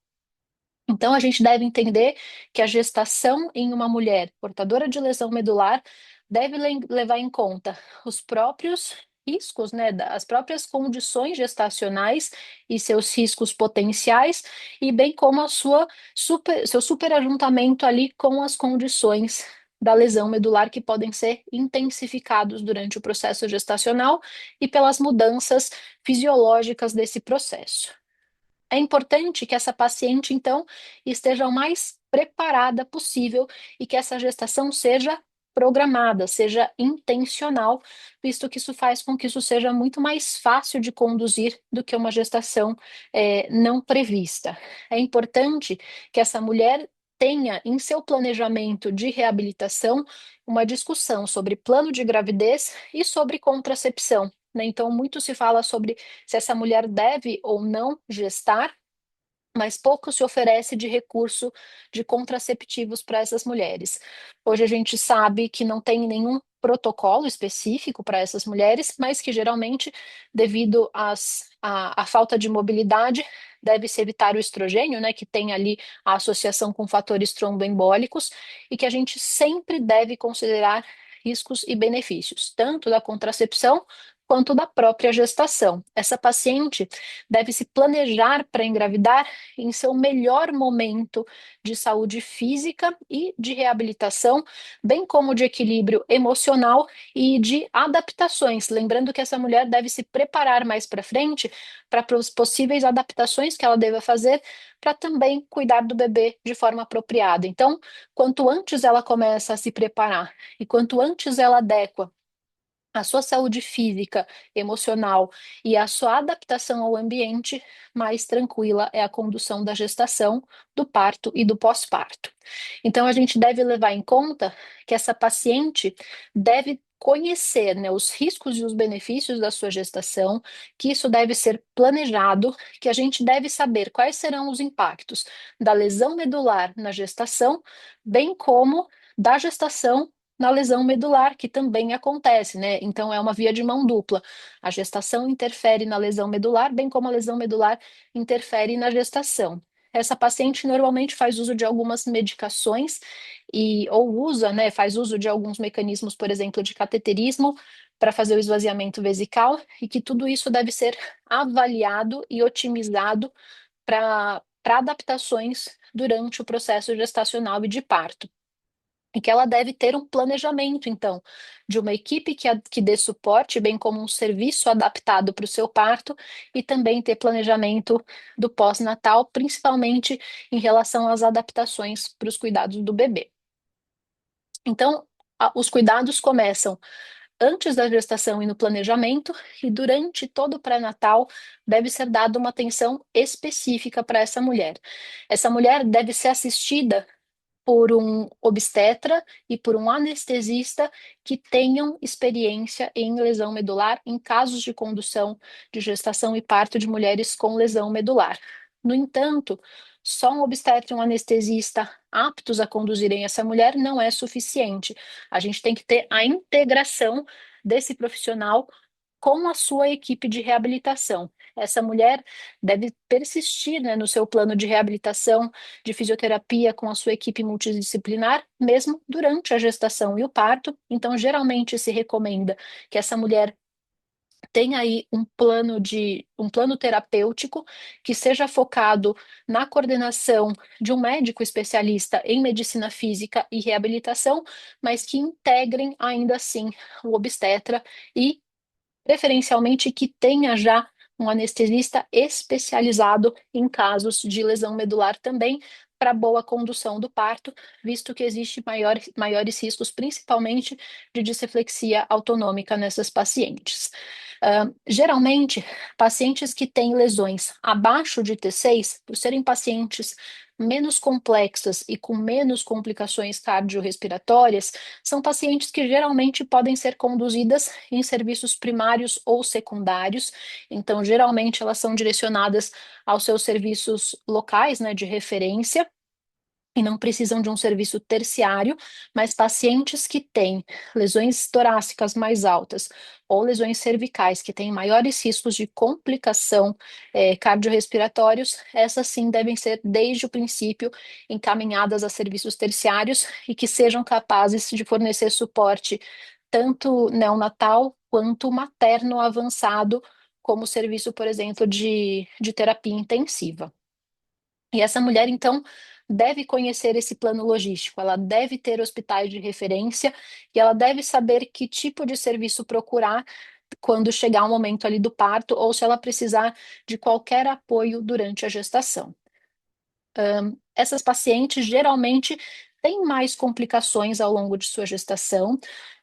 Então, a gente deve entender que a gestação em uma mulher portadora de lesão medular deve levar em conta os próprios riscos, né, as próprias condições gestacionais e seus riscos potenciais, e bem como seu superajuntamento ali com as condições da lesão medular, que podem ser intensificados durante o processo gestacional e pelas mudanças fisiológicas desse processo. É importante que essa paciente, então, esteja o mais preparada possível e que essa gestação seja programada, seja intencional, visto que isso faz com que isso seja muito mais fácil de conduzir do que uma gestação não prevista. É importante que essa mulher tenha em seu planejamento de reabilitação uma discussão sobre plano de gravidez e sobre contracepção, né? Então, muito se fala sobre se essa mulher deve ou não gestar, mas pouco se oferece de recurso de contraceptivos para essas mulheres. Hoje a gente sabe que não tem nenhum protocolo específico para essas mulheres, mas que geralmente, devido à falta de mobilidade, deve-se evitar o estrogênio, né, que tem ali a associação com fatores tromboembólicos, e que a gente sempre deve considerar riscos e benefícios, tanto da contracepção quanto da própria gestação. Essa paciente deve se planejar para engravidar em seu melhor momento de saúde física e de reabilitação, bem como de equilíbrio emocional e de adaptações. Lembrando que essa mulher deve se preparar mais para frente para as possíveis adaptações que ela deva fazer para também cuidar do bebê de forma apropriada. Então, quanto antes ela começa a se preparar e quanto antes ela adequa a sua saúde física, emocional e a sua adaptação ao ambiente, mais tranquila é a condução da gestação, do parto e do pós-parto. Então, a gente deve levar em conta que essa paciente deve conhecer, né, os riscos e os benefícios da sua gestação, que isso deve ser planejado, que a gente deve saber quais serão os impactos da lesão medular na gestação, bem como da gestação na lesão medular, que também acontece, né? Então é uma via de mão dupla. A gestação interfere na lesão medular, bem como a lesão medular interfere na gestação. Essa paciente normalmente faz uso de algumas medicações ou usa, né, faz uso de alguns mecanismos, por exemplo, de cateterismo para fazer o esvaziamento vesical, e que tudo isso deve ser avaliado e otimizado para adaptações durante o processo gestacional e de parto. E que ela deve ter um planejamento, então, de uma equipe que dê suporte, bem como um serviço adaptado para o seu parto, e também ter planejamento do pós-natal, principalmente em relação às adaptações para os cuidados do bebê. Então, os cuidados começam antes da gestação e no planejamento, e durante todo o pré-natal deve ser dada uma atenção específica para essa mulher. Essa mulher deve ser assistida por um obstetra e por um anestesista que tenham experiência em lesão medular em casos de condução de gestação e parto de mulheres com lesão medular. No entanto, só um obstetra e um anestesista aptos a conduzirem essa mulher não é suficiente. A gente tem que ter a integração desse profissional com a sua equipe de reabilitação. Essa mulher deve persistir, né, no seu plano de reabilitação, de fisioterapia com a sua equipe multidisciplinar, mesmo durante a gestação e o parto. Então, geralmente se recomenda que essa mulher tenha aí um plano terapêutico que seja focado na coordenação de um médico especialista em medicina física e reabilitação, mas que integrem ainda assim o obstetra e preferencialmente que tenha já um anestesista especializado em casos de lesão medular também, para boa condução do parto, visto que existe maiores riscos, principalmente de disreflexia autonômica nessas pacientes. Geralmente, pacientes que têm lesões abaixo de T6, por serem pacientes menos complexas e com menos complicações cardiorrespiratórias, são pacientes que geralmente podem ser conduzidas em serviços primários ou secundários. Então, geralmente, elas são direcionadas aos seus serviços locais, né, de referência, e não precisam de um serviço terciário, mas pacientes que têm lesões torácicas mais altas ou lesões cervicais que têm maiores riscos de complicação cardiorrespiratórios, essas sim devem ser, desde o princípio, encaminhadas a serviços terciários e que sejam capazes de fornecer suporte tanto neonatal quanto materno avançado, como serviço, por exemplo, de terapia intensiva. E essa mulher, então, deve conhecer esse plano logístico, ela deve ter hospitais de referência e ela deve saber que tipo de serviço procurar quando chegar o momento ali do parto ou se ela precisar de qualquer apoio durante a gestação. Essas pacientes geralmente tem mais complicações ao longo de sua gestação.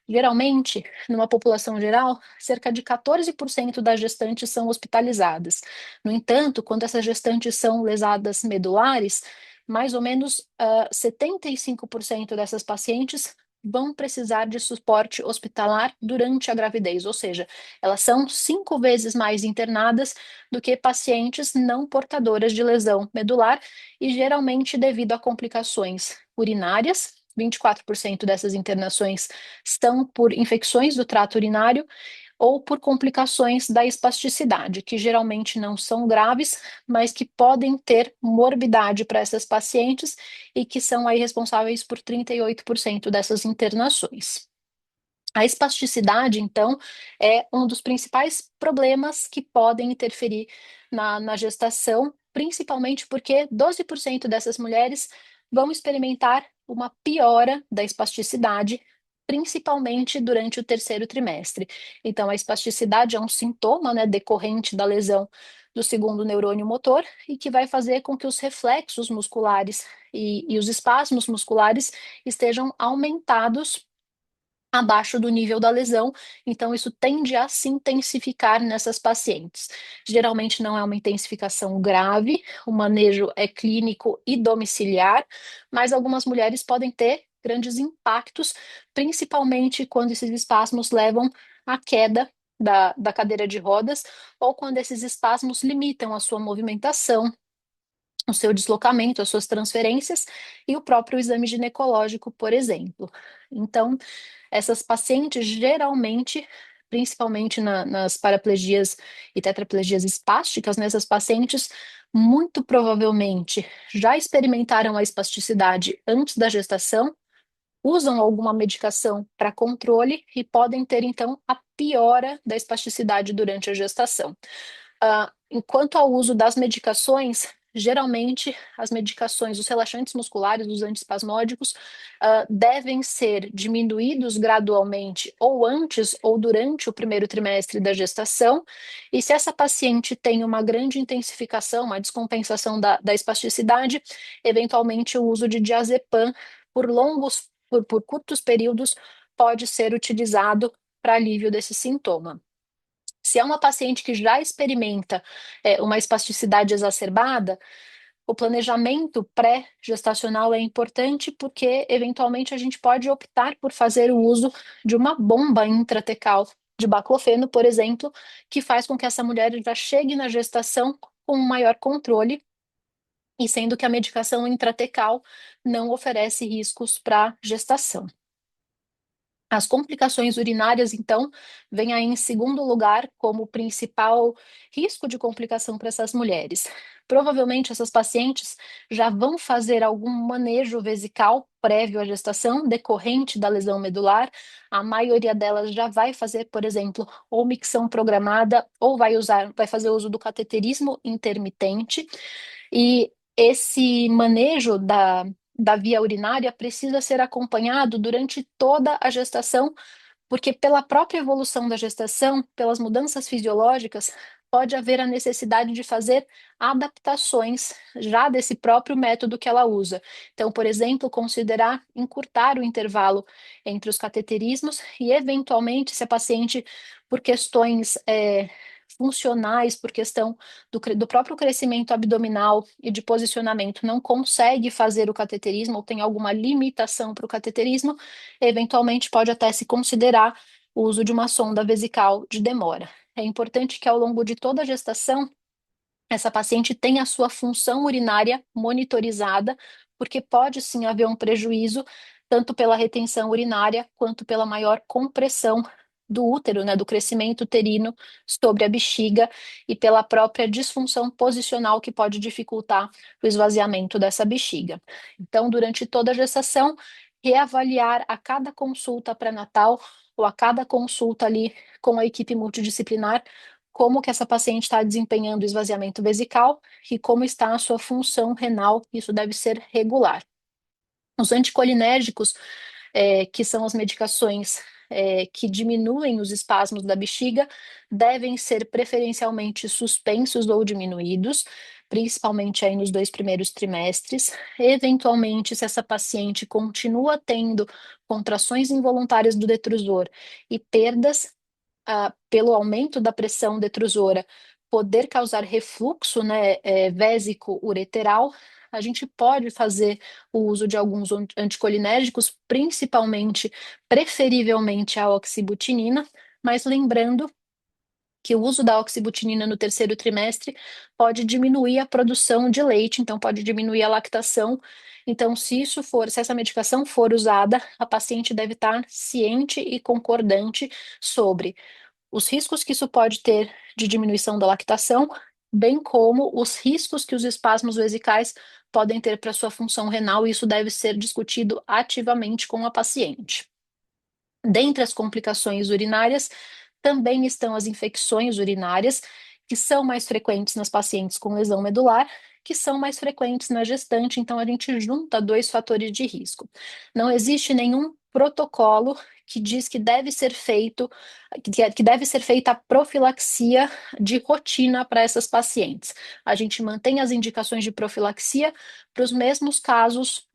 Geralmente, numa população geral, cerca de 14% das gestantes são hospitalizadas. No entanto, quando essas gestantes são lesadas medulares, mais ou menos 75% dessas pacientes vão precisar de suporte hospitalar durante a gravidez, ou seja, elas são 5 vezes mais internadas do que pacientes não portadoras de lesão medular e geralmente devido a complicações urinárias. 24% dessas internações são por infecções do trato urinário ou por complicações da espasticidade, que geralmente não são graves, mas que podem ter morbidade para essas pacientes e que são aí responsáveis por 38% dessas internações. A espasticidade, então, é um dos principais problemas que podem interferir na gestação, principalmente porque 12% dessas mulheres vão experimentar uma piora da espasticidade, principalmente durante o terceiro trimestre. Então, a espasticidade é um sintoma, né, decorrente da lesão do segundo neurônio motor e que vai fazer com que os reflexos musculares e os espasmos musculares estejam aumentados abaixo do nível da lesão, então isso tende a se intensificar nessas pacientes. Geralmente não é uma intensificação grave, o manejo é clínico e domiciliar, mas algumas mulheres podem ter grandes impactos, principalmente quando esses espasmos levam à queda da cadeira de rodas ou quando esses espasmos limitam a sua movimentação, o seu deslocamento, as suas transferências e o próprio exame ginecológico, por exemplo. Então, essas pacientes geralmente, principalmente nas paraplegias e tetraplegias espásticas, nessas pacientes muito provavelmente já experimentaram a espasticidade antes da gestação, usam alguma medicação para controle e podem ter então a piora da espasticidade durante a gestação. Enquanto ao uso das medicações, geralmente as medicações, os relaxantes musculares, os antiespasmódicos, devem ser diminuídos gradualmente ou antes ou durante o primeiro trimestre da gestação. E se essa paciente tem uma grande intensificação, uma descompensação da espasticidade, eventualmente o uso de diazepam por curtos períodos pode ser utilizado para alívio desse sintoma. Se é uma paciente que já experimenta uma espasticidade exacerbada, o planejamento pré-gestacional é importante porque, eventualmente, a gente pode optar por fazer o uso de uma bomba intratecal de baclofeno, por exemplo, que faz com que essa mulher já chegue na gestação com um maior controle, e sendo que a medicação intratecal não oferece riscos para gestação. As complicações urinárias, então, vêm aí em segundo lugar como principal risco de complicação para essas mulheres. Provavelmente essas pacientes já vão fazer algum manejo vesical prévio à gestação, decorrente da lesão medular. A maioria delas já vai fazer, por exemplo, ou micção programada, ou vai fazer uso do cateterismo intermitente. E esse manejo da via urinária precisa ser acompanhado durante toda a gestação, porque pela própria evolução da gestação, pelas mudanças fisiológicas, pode haver a necessidade de fazer adaptações já desse próprio método que ela usa. Então, por exemplo, considerar encurtar o intervalo entre os cateterismos e, eventualmente, se a paciente, por questões funcionais, por questão do próprio crescimento abdominal e de posicionamento, não consegue fazer o cateterismo ou tem alguma limitação para o cateterismo, eventualmente pode até se considerar o uso de uma sonda vesical de demora. É importante que ao longo de toda a gestação, essa paciente tenha a sua função urinária monitorizada, porque pode sim haver um prejuízo, tanto pela retenção urinária, quanto pela maior compressão do útero, né, do crescimento uterino sobre a bexiga e pela própria disfunção posicional que pode dificultar o esvaziamento dessa bexiga. Então, durante toda a gestação, reavaliar a cada consulta pré-natal ou a cada consulta ali com a equipe multidisciplinar como que essa paciente está desempenhando o esvaziamento vesical e como está a sua função renal, isso deve ser regular. Os anticolinérgicos, que são as medicações que diminuem os espasmos da bexiga, devem ser preferencialmente suspensos ou diminuídos, principalmente aí nos 2 primeiros trimestres. Eventualmente, se essa paciente continua tendo contrações involuntárias do detrusor e perdas pelo aumento da pressão detrusora, poder causar refluxo, né, vésico-ureteral, a gente pode fazer o uso de alguns anticolinérgicos, principalmente, preferivelmente a oxibutinina, mas lembrando que o uso da oxibutinina no terceiro trimestre pode diminuir a produção de leite, então pode diminuir a lactação. Então, se essa medicação for usada, a paciente deve estar ciente e concordante sobre os riscos que isso pode ter de diminuição da lactação, bem como os riscos que os espasmos vesicais podem ter para sua função renal, e isso deve ser discutido ativamente com a paciente. Dentre as complicações urinárias, também estão as infecções urinárias, que são mais frequentes nas pacientes com lesão medular, que são mais frequentes na gestante, então a gente junta 2 fatores de risco. Não existe nenhum protocolo que diz que deve ser feito, que deve ser feita a profilaxia de rotina para essas pacientes. A gente mantém as indicações de profilaxia para os mesmos casos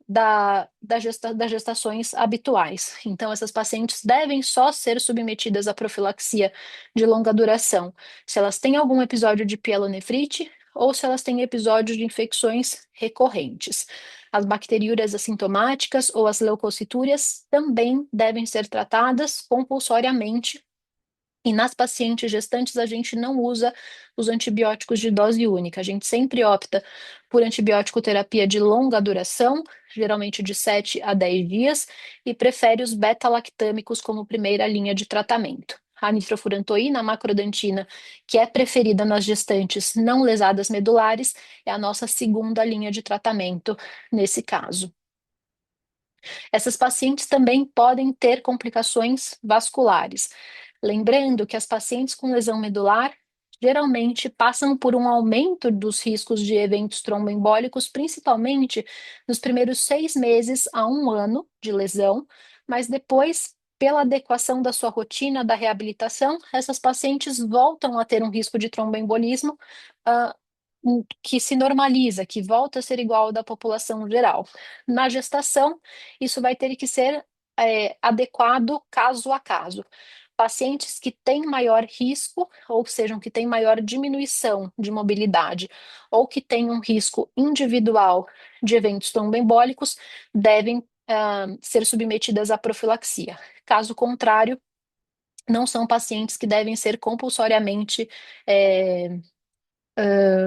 das gestações habituais. Então, essas pacientes devem só ser submetidas à profilaxia de longa duração se elas têm algum episódio de pielonefrite ou se elas têm episódios de infecções recorrentes. As bacteriúrias assintomáticas ou as leucocitúrias também devem ser tratadas compulsoriamente. E nas pacientes gestantes, a gente não usa os antibióticos de dose única. A gente sempre opta por antibiótico terapia de longa duração, geralmente de 7 a 10 dias, e prefere os beta-lactâmicos como primeira linha de tratamento. A nitrofurantoína, a macrodantina, que é preferida nas gestantes não lesadas medulares, é a nossa segunda linha de tratamento nesse caso. Essas pacientes também podem ter complicações vasculares. Lembrando que as pacientes com lesão medular geralmente passam por um aumento dos riscos de eventos tromboembólicos, principalmente nos primeiros 6 meses a 1 ano de lesão, mas depois, pela adequação da sua rotina da reabilitação, essas pacientes voltam a ter um risco de tromboembolismo, que se normaliza, que volta a ser igual ao da população geral. Na gestação, isso vai ter que ser adequado caso a caso. Pacientes que têm maior risco, ou sejam, que têm maior diminuição de mobilidade, ou que têm um risco individual de eventos tromboembólicos, devem ser submetidas à profilaxia. Caso contrário, não são pacientes que devem ser compulsoriamente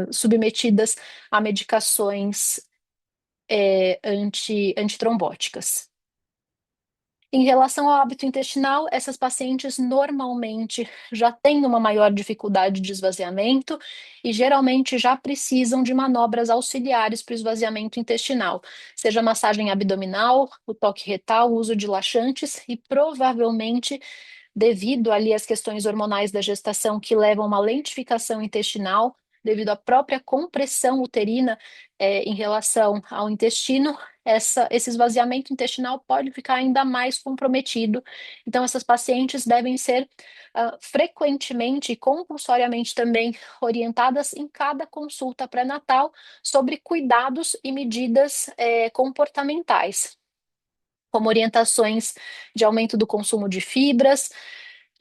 submetidas a medicações antitrombóticas. Em relação ao hábito intestinal, essas pacientes normalmente já têm uma maior dificuldade de esvaziamento e geralmente já precisam de manobras auxiliares para o esvaziamento intestinal, seja massagem abdominal, o toque retal, o uso de laxantes e provavelmente, devido ali às questões hormonais da gestação que levam a uma lentificação intestinal, devido à própria compressão uterina em relação ao intestino, esse esvaziamento intestinal pode ficar ainda mais comprometido. Então, essas pacientes devem ser frequentemente e compulsoriamente também orientadas em cada consulta pré-natal sobre cuidados e medidas comportamentais, como orientações de aumento do consumo de fibras,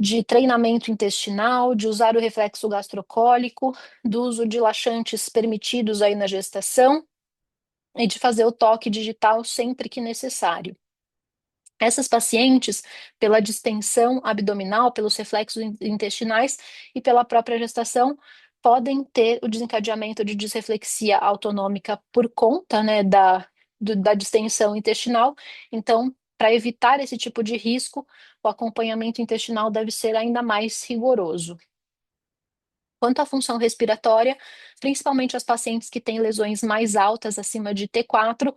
de treinamento intestinal, de usar o reflexo gastrocólico, do uso de laxantes permitidos aí na gestação e de fazer o toque digital sempre que necessário. Essas pacientes, pela distensão abdominal, pelos reflexos intestinais e pela própria gestação, podem ter o desencadeamento de disreflexia autonômica por conta, né, da distensão intestinal. Então, para evitar esse tipo de risco, o acompanhamento intestinal deve ser ainda mais rigoroso. Quanto à função respiratória, principalmente as pacientes que têm lesões mais altas, acima de T4,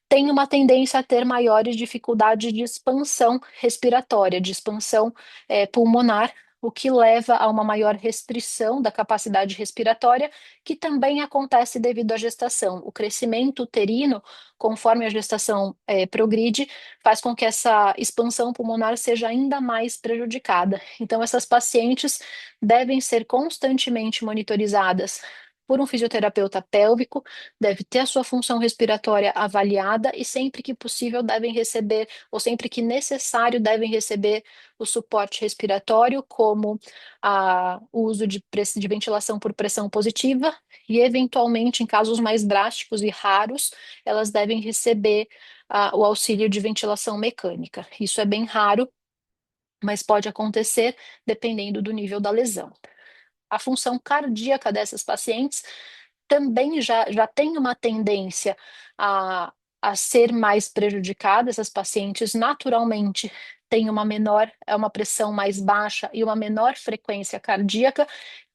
têm uma tendência a ter maiores dificuldades de expansão respiratória, de expansão pulmonar, o que leva a uma maior restrição da capacidade respiratória, que também acontece devido à gestação. O crescimento uterino, conforme a gestação progride, faz com que essa expansão pulmonar seja ainda mais prejudicada. Então, essas pacientes devem ser constantemente monitorizadas por um fisioterapeuta pélvico, deve ter a sua função respiratória avaliada e sempre que possível devem receber, ou sempre que necessário, devem receber o suporte respiratório, como o uso de ventilação por pressão positiva e, eventualmente, em casos mais drásticos e raros, elas devem receber o auxílio de ventilação mecânica. Isso é bem raro, mas pode acontecer dependendo do nível da lesão. A função cardíaca dessas pacientes também já tem uma tendência a ser mais prejudicada. Essas pacientes naturalmente têm uma pressão mais baixa e uma menor frequência cardíaca,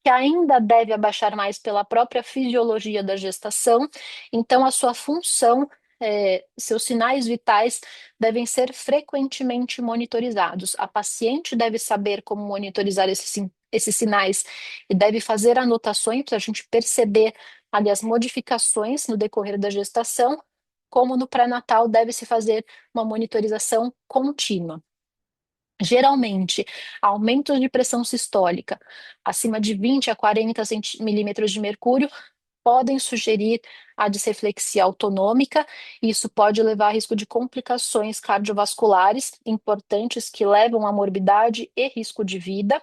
que ainda deve abaixar mais pela própria fisiologia da gestação. Então, a sua função, seus sinais vitais devem ser frequentemente monitorizados. A paciente deve saber como monitorizar esses sinais e deve fazer anotações para a gente perceber ali as modificações no decorrer da gestação, como no pré-natal deve-se fazer uma monitorização contínua. Geralmente, aumentos de pressão sistólica acima de 20 a 40 milímetros de mercúrio podem sugerir a disreflexia autonômica, e isso pode levar a risco de complicações cardiovasculares importantes que levam à morbidade e risco de vida.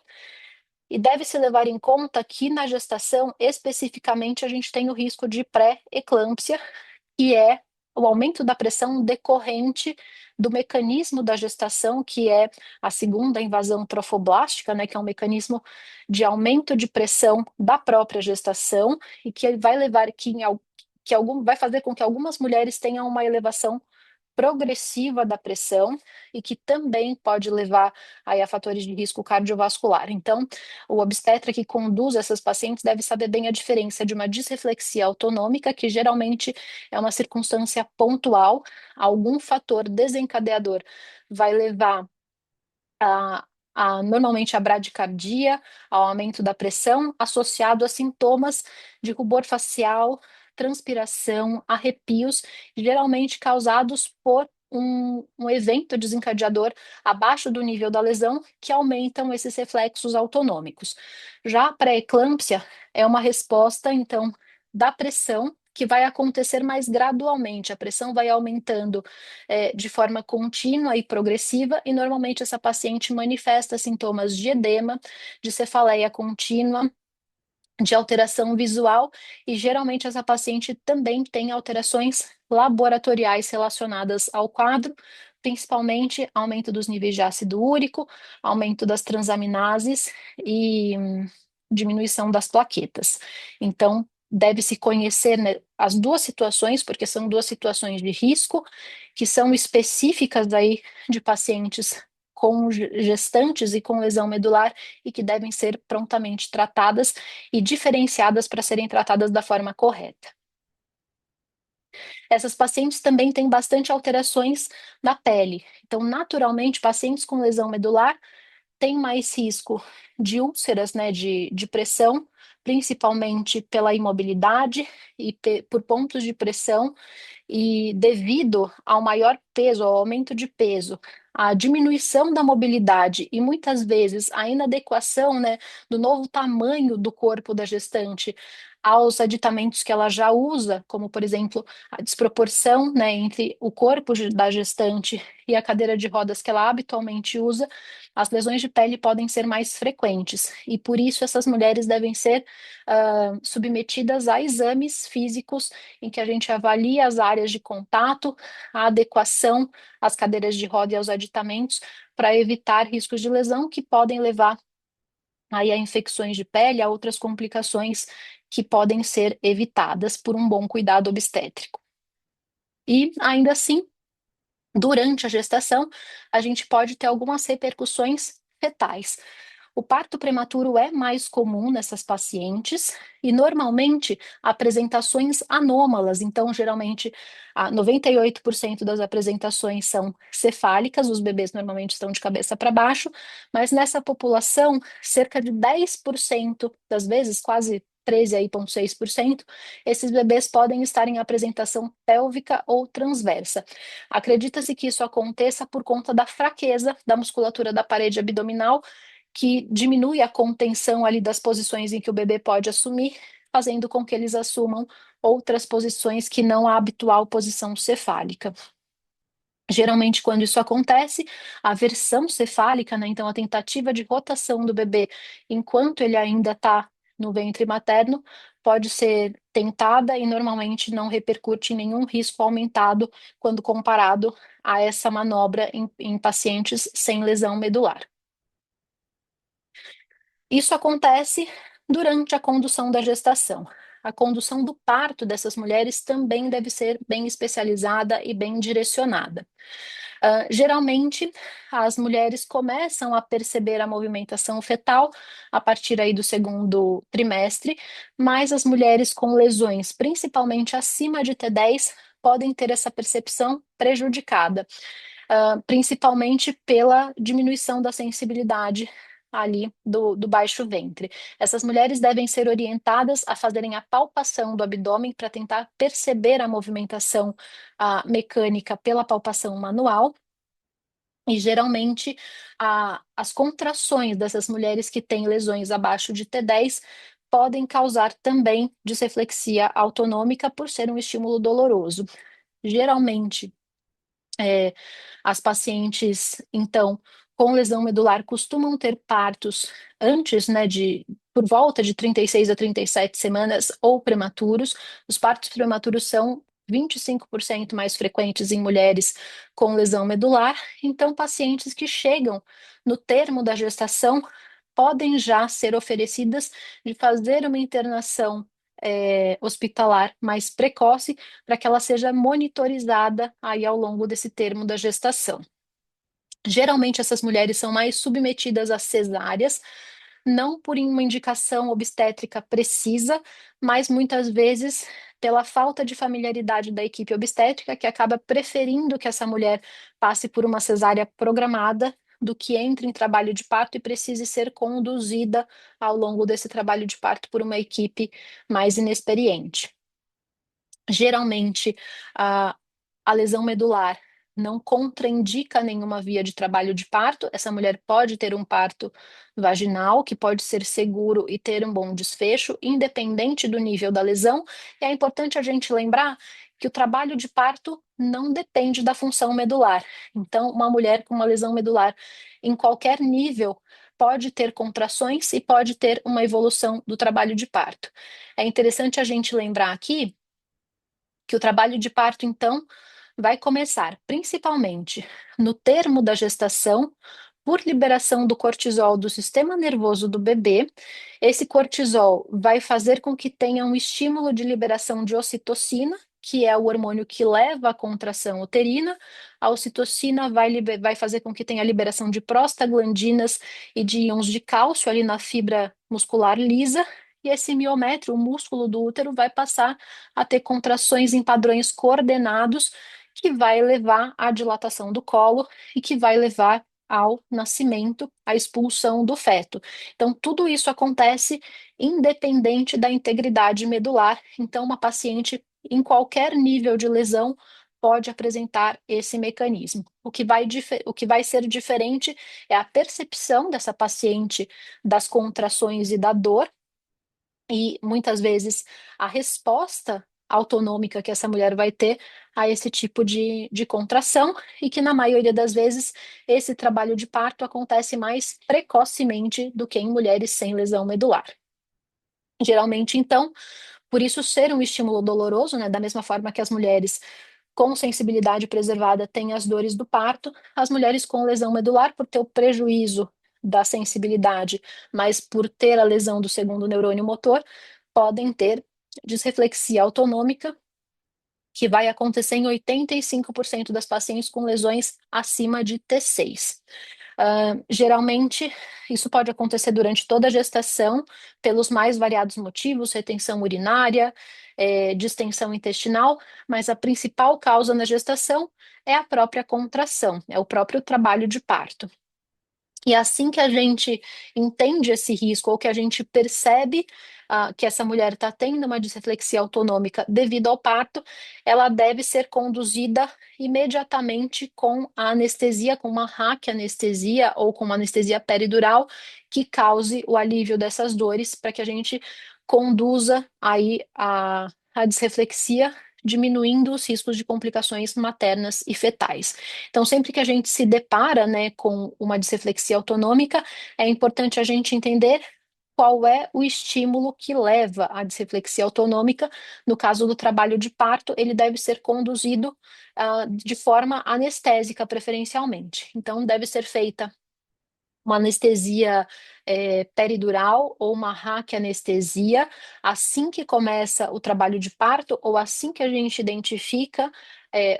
E deve-se levar em conta que na gestação, especificamente, a gente tem o risco de pré-eclâmpsia, que é o aumento da pressão decorrente do mecanismo da gestação, que é a segunda invasão trofoblástica, né, que é um mecanismo de aumento de pressão da própria gestação e que vai levar vai fazer com que algumas mulheres tenham uma elevação progressiva da pressão e que também pode levar aí a fatores de risco cardiovascular. Então, o obstetra que conduz essas pacientes deve saber bem a diferença de uma disreflexia autonômica, que geralmente é uma circunstância pontual, algum fator desencadeador vai levar normalmente a bradicardia, ao aumento da pressão, associado a sintomas de rubor facial, transpiração, arrepios, geralmente causados por um evento desencadeador abaixo do nível da lesão, que aumentam esses reflexos autonômicos. Já a pré-eclâmpsia é uma resposta, então, da pressão, que vai acontecer mais gradualmente. A pressão vai aumentando de forma contínua e progressiva, e normalmente essa paciente manifesta sintomas de edema, de cefaleia contínua, de alteração visual, e geralmente essa paciente também tem alterações laboratoriais relacionadas ao quadro, principalmente aumento dos níveis de ácido úrico, aumento das transaminases e diminuição das plaquetas. Então, deve-se conhecer, né, as duas situações, porque são duas situações de risco que são específicas aí de pacientes com gestantes e com lesão medular e que devem ser prontamente tratadas e diferenciadas para serem tratadas da forma correta. Essas pacientes também têm bastante alterações na pele. Então, naturalmente, pacientes com lesão medular têm mais risco de úlceras, né, de pressão, principalmente pela imobilidade e por pontos de pressão, e devido ao maior peso, ao aumento de peso, a diminuição da mobilidade e muitas vezes a inadequação, né, do novo tamanho do corpo da gestante aos aditamentos que ela já usa, como, por exemplo, a desproporção, né, entre o corpo da gestante e a cadeira de rodas que ela habitualmente usa, as lesões de pele podem ser mais frequentes, e por isso essas mulheres devem ser submetidas a exames físicos em que a gente avalia as áreas de contato, a adequação às cadeiras de roda e aos aditamentos, para evitar riscos de lesão que podem levar aí a infecções de pele, a outras complicações que podem ser evitadas por um bom cuidado obstétrico. E, ainda assim, durante a gestação, a gente pode ter algumas repercussões fetais. O parto prematuro é mais comum nessas pacientes e, normalmente, apresentações anômalas. Então, geralmente, 98% das apresentações são cefálicas, os bebês normalmente estão de cabeça para baixo, mas nessa população, cerca de 10% das vezes, quase 13,6%, esses bebês podem estar em apresentação pélvica ou transversa. Acredita-se que isso aconteça por conta da fraqueza da musculatura da parede abdominal, que diminui a contenção ali das posições em que o bebê pode assumir, fazendo com que eles assumam outras posições que não a habitual posição cefálica. Geralmente, quando isso acontece, a versão cefálica, né, então a tentativa de rotação do bebê enquanto ele ainda está no ventre materno, pode ser tentada e normalmente não repercute em nenhum risco aumentado quando comparado a essa manobra em pacientes sem lesão medular. Isso acontece durante a condução da gestação. A condução do parto dessas mulheres também deve ser bem especializada e bem direcionada. Geralmente, as mulheres começam a perceber a movimentação fetal a partir aí do segundo trimestre, mas as mulheres com lesões, principalmente acima de T10, podem ter essa percepção prejudicada, principalmente pela diminuição da sensibilidade ali do baixo ventre. Essas mulheres devem ser orientadas a fazerem a palpação do abdômen para tentar perceber a movimentação mecânica pela palpação manual. E geralmente as contrações dessas mulheres que têm lesões abaixo de T10 podem causar também disreflexia autonômica por ser um estímulo doloroso. Geralmente, as pacientes, então, com lesão medular costumam ter partos antes, né, por volta de 36 a 37 semanas ou prematuros. Os partos prematuros são 25% mais frequentes em mulheres com lesão medular. Então, pacientes que chegam no termo da gestação podem já ser oferecidas de fazer uma internação hospitalar mais precoce para que ela seja monitorizada aí ao longo desse termo da gestação. Geralmente essas mulheres são mais submetidas a cesáreas, não por uma indicação obstétrica precisa, mas muitas vezes pela falta de familiaridade da equipe obstétrica, que acaba preferindo que essa mulher passe por uma cesárea programada do que entre em trabalho de parto e precise ser conduzida ao longo desse trabalho de parto por uma equipe mais inexperiente. Geralmente, a lesão medular não contraindica nenhuma via de trabalho de parto. Essa mulher pode ter um parto vaginal, que pode ser seguro e ter um bom desfecho, independente do nível da lesão. E é importante a gente lembrar que o trabalho de parto não depende da função medular. Então, uma mulher com uma lesão medular em qualquer nível pode ter contrações e pode ter uma evolução do trabalho de parto. É interessante a gente lembrar aqui que o trabalho de parto, então, vai começar principalmente no termo da gestação, por liberação do cortisol do sistema nervoso do bebê. Esse cortisol vai fazer com que tenha um estímulo de liberação de ocitocina, que é o hormônio que leva à contração uterina. A ocitocina vai fazer com que tenha a liberação de prostaglandinas e de íons de cálcio ali na fibra muscular lisa, e esse miométrio, o músculo do útero, vai passar a ter contrações em padrões coordenados, que vai levar à dilatação do colo e que vai levar ao nascimento, à expulsão do feto. Então, tudo isso acontece independente da integridade medular. Então, uma paciente em qualquer nível de lesão pode apresentar esse mecanismo. O que vai ser diferente é a percepção dessa paciente das contrações e da dor, e muitas vezes a resposta autonômica que essa mulher vai ter a esse tipo de contração, e que na maioria das vezes esse trabalho de parto acontece mais precocemente do que em mulheres sem lesão medular. Geralmente, então, por isso ser um estímulo doloroso, né, da mesma forma que as mulheres com sensibilidade preservada têm as dores do parto, as mulheres com lesão medular, por ter o prejuízo da sensibilidade, mas por ter a lesão do segundo neurônio motor, podem ter disreflexia autonômica, que vai acontecer em 85% das pacientes com lesões acima de T6. Geralmente, isso pode acontecer durante toda a gestação, pelos mais variados motivos: retenção urinária, distensão intestinal, mas a principal causa na gestação é a própria contração, é o próprio trabalho de parto. E assim que a gente entende esse risco, ou que a gente percebe que essa mulher está tendo uma disreflexia autonômica devido ao parto, ela deve ser conduzida imediatamente com a anestesia, com uma raquianestesia ou com uma anestesia peridural que cause o alívio dessas dores, para que a gente conduza aí a disreflexia, diminuindo os riscos de complicações maternas e fetais. Então, sempre que a gente se depara, né, com uma disreflexia autonômica, é importante a gente entender qual é o estímulo que leva à disreflexia autonômica. No caso do trabalho de parto, ele deve ser conduzido de forma anestésica, preferencialmente. Então, deve ser feita uma anestesia peridural ou uma raquianestesia assim que começa o trabalho de parto ou assim que a gente identifica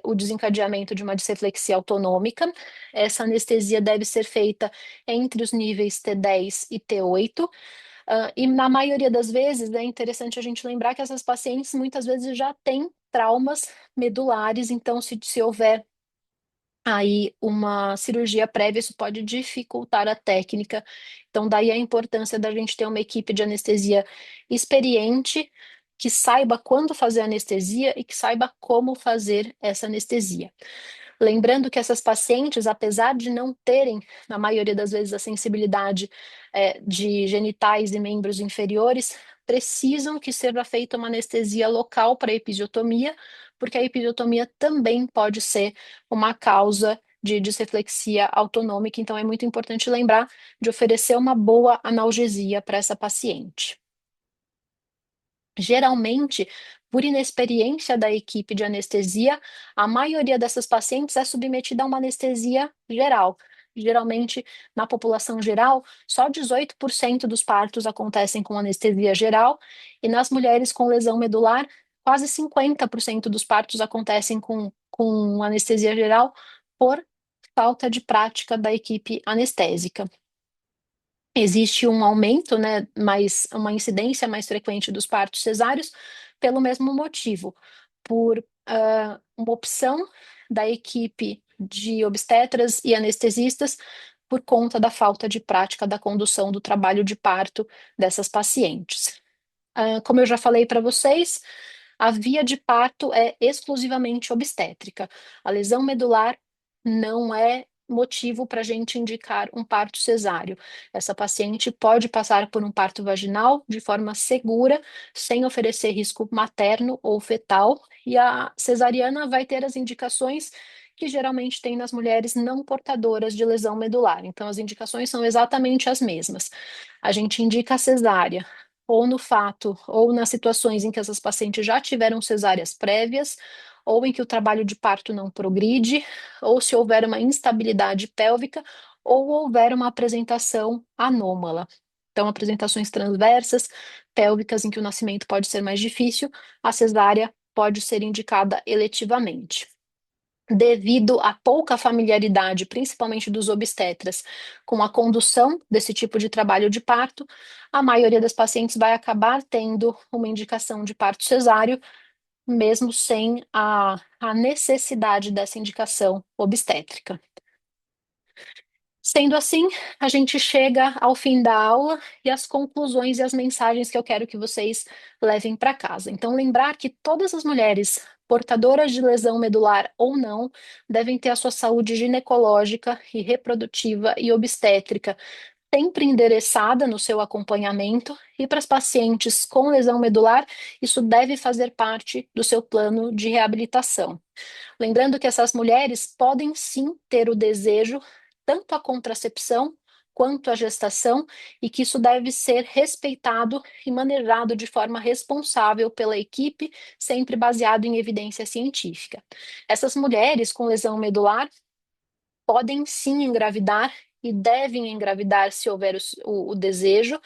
o desencadeamento de uma disreflexia autonômica. Essa anestesia deve ser feita entre os níveis T10 e T8. E na maioria das vezes é interessante a gente lembrar que essas pacientes muitas vezes já têm traumas medulares, então se houver aí uma cirurgia prévia, isso pode dificultar a técnica. Então, daí a importância da gente ter uma equipe de anestesia experiente, que saiba quando fazer anestesia e que saiba como fazer essa anestesia. Lembrando que essas pacientes, apesar de não terem, na maioria das vezes, a sensibilidade de genitais e membros inferiores, precisam que seja feita uma anestesia local para episiotomia, porque a episiotomia também pode ser uma causa de disreflexia autonômica, então é muito importante lembrar de oferecer uma boa analgesia para essa paciente. Geralmente, por inexperiência da equipe de anestesia, a maioria dessas pacientes é submetida a uma anestesia geral. Geralmente, na população geral, só 18% dos partos acontecem com anestesia geral, e nas mulheres com lesão medular, quase 50% dos partos acontecem com anestesia geral por falta de prática da equipe anestésica. Existe um aumento, né, uma incidência mais frequente dos partos cesáreos pelo mesmo motivo, por uma opção da equipe de obstetras e anestesistas por conta da falta de prática da condução do trabalho de parto dessas pacientes. Como eu já falei para vocês, a via de parto é exclusivamente obstétrica. A lesão medular não é motivo para a gente indicar um parto cesáreo. Essa paciente pode passar por um parto vaginal de forma segura, sem oferecer risco materno ou fetal, e a cesariana vai ter as indicações que geralmente tem nas mulheres não portadoras de lesão medular. Então, as indicações são exatamente as mesmas. A gente indica a cesárea ou no fato, ou nas situações em que essas pacientes já tiveram cesáreas prévias, ou em que o trabalho de parto não progride, ou se houver uma instabilidade pélvica, ou houver uma apresentação anômala. Então, apresentações transversas, pélvicas, em que o nascimento pode ser mais difícil, a cesárea pode ser indicada eletivamente. Devido à pouca familiaridade, principalmente dos obstetras, com a condução desse tipo de trabalho de parto, a maioria das pacientes vai acabar tendo uma indicação de parto cesáreo, mesmo sem a necessidade dessa indicação obstétrica. Sendo assim, a gente chega ao fim da aula e as conclusões e as mensagens que eu quero que vocês levem para casa. Então, lembrar que todas as mulheres portadoras de lesão medular ou não devem ter a sua saúde ginecológica e reprodutiva e obstétrica sempre endereçada no seu acompanhamento, e para as pacientes com lesão medular, isso deve fazer parte do seu plano de reabilitação. Lembrando que essas mulheres podem sim ter o desejo, tanto a contracepção quanto a gestação, e que isso deve ser respeitado e manejado de forma responsável pela equipe, sempre baseado em evidência científica. Essas mulheres com lesão medular podem sim engravidar e devem engravidar se houver o desejo,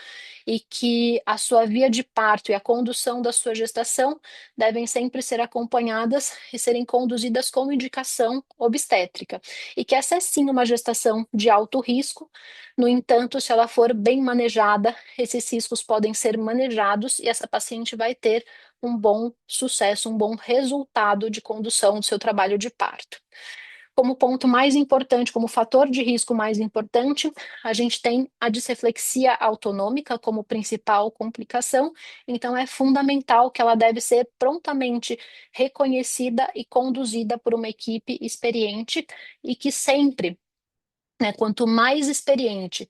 e que a sua via de parto e a condução da sua gestação devem sempre ser acompanhadas e serem conduzidas com indicação obstétrica. E que essa é sim uma gestação de alto risco, no entanto, se ela for bem manejada, esses riscos podem ser manejados e essa paciente vai ter um bom sucesso, um bom resultado de condução do seu trabalho de parto. Como ponto mais importante, como fator de risco mais importante, a gente tem a disreflexia autonômica como principal complicação, então é fundamental que ela deve ser prontamente reconhecida e conduzida por uma equipe experiente, e que sempre, né, quanto mais experiente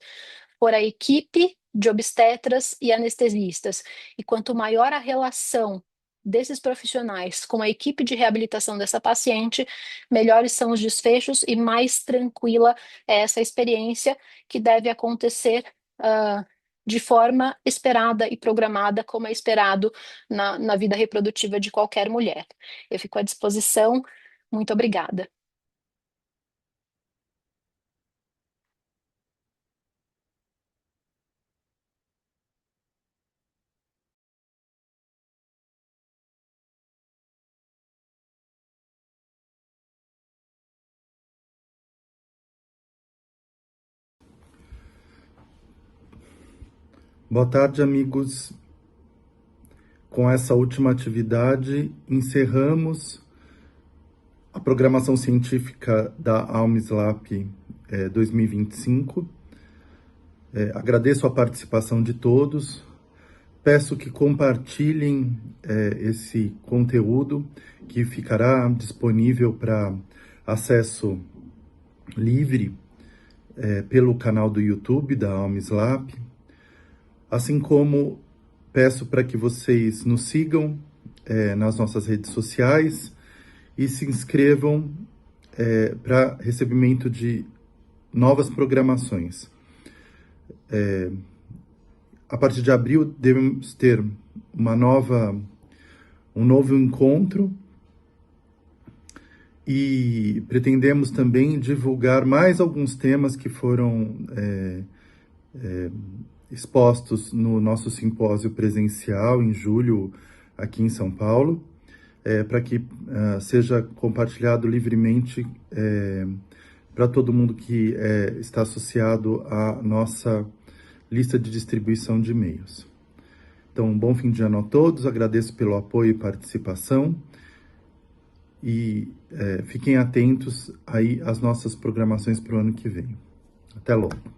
for a equipe de obstetras e anestesistas. E quanto maior a relação desses profissionais com a equipe de reabilitação dessa paciente, melhores são os desfechos e mais tranquila é essa experiência que deve acontecer de forma esperada e programada, como é esperado na vida reprodutiva de qualquer mulher. Eu fico à disposição. Muito obrigada. Boa tarde, amigos. Com essa última atividade, encerramos a programação científica da AlmSlap 2025. Agradeço a participação de todos. Peço que compartilhem esse conteúdo, que ficará disponível para acesso livre pelo canal do YouTube da AlmSlap. Assim como peço para que vocês nos sigam nas nossas redes sociais e se inscrevam para recebimento de novas programações. A partir de abril, devemos ter um novo encontro e pretendemos também divulgar mais alguns temas que foram expostos no nosso simpósio presencial em julho aqui em São Paulo, para que seja compartilhado livremente para todo mundo que está associado à nossa lista de distribuição de e-mails. Então, bom fim de ano a todos, agradeço pelo apoio e participação e fiquem atentos aí às nossas programações para o ano que vem. Até logo.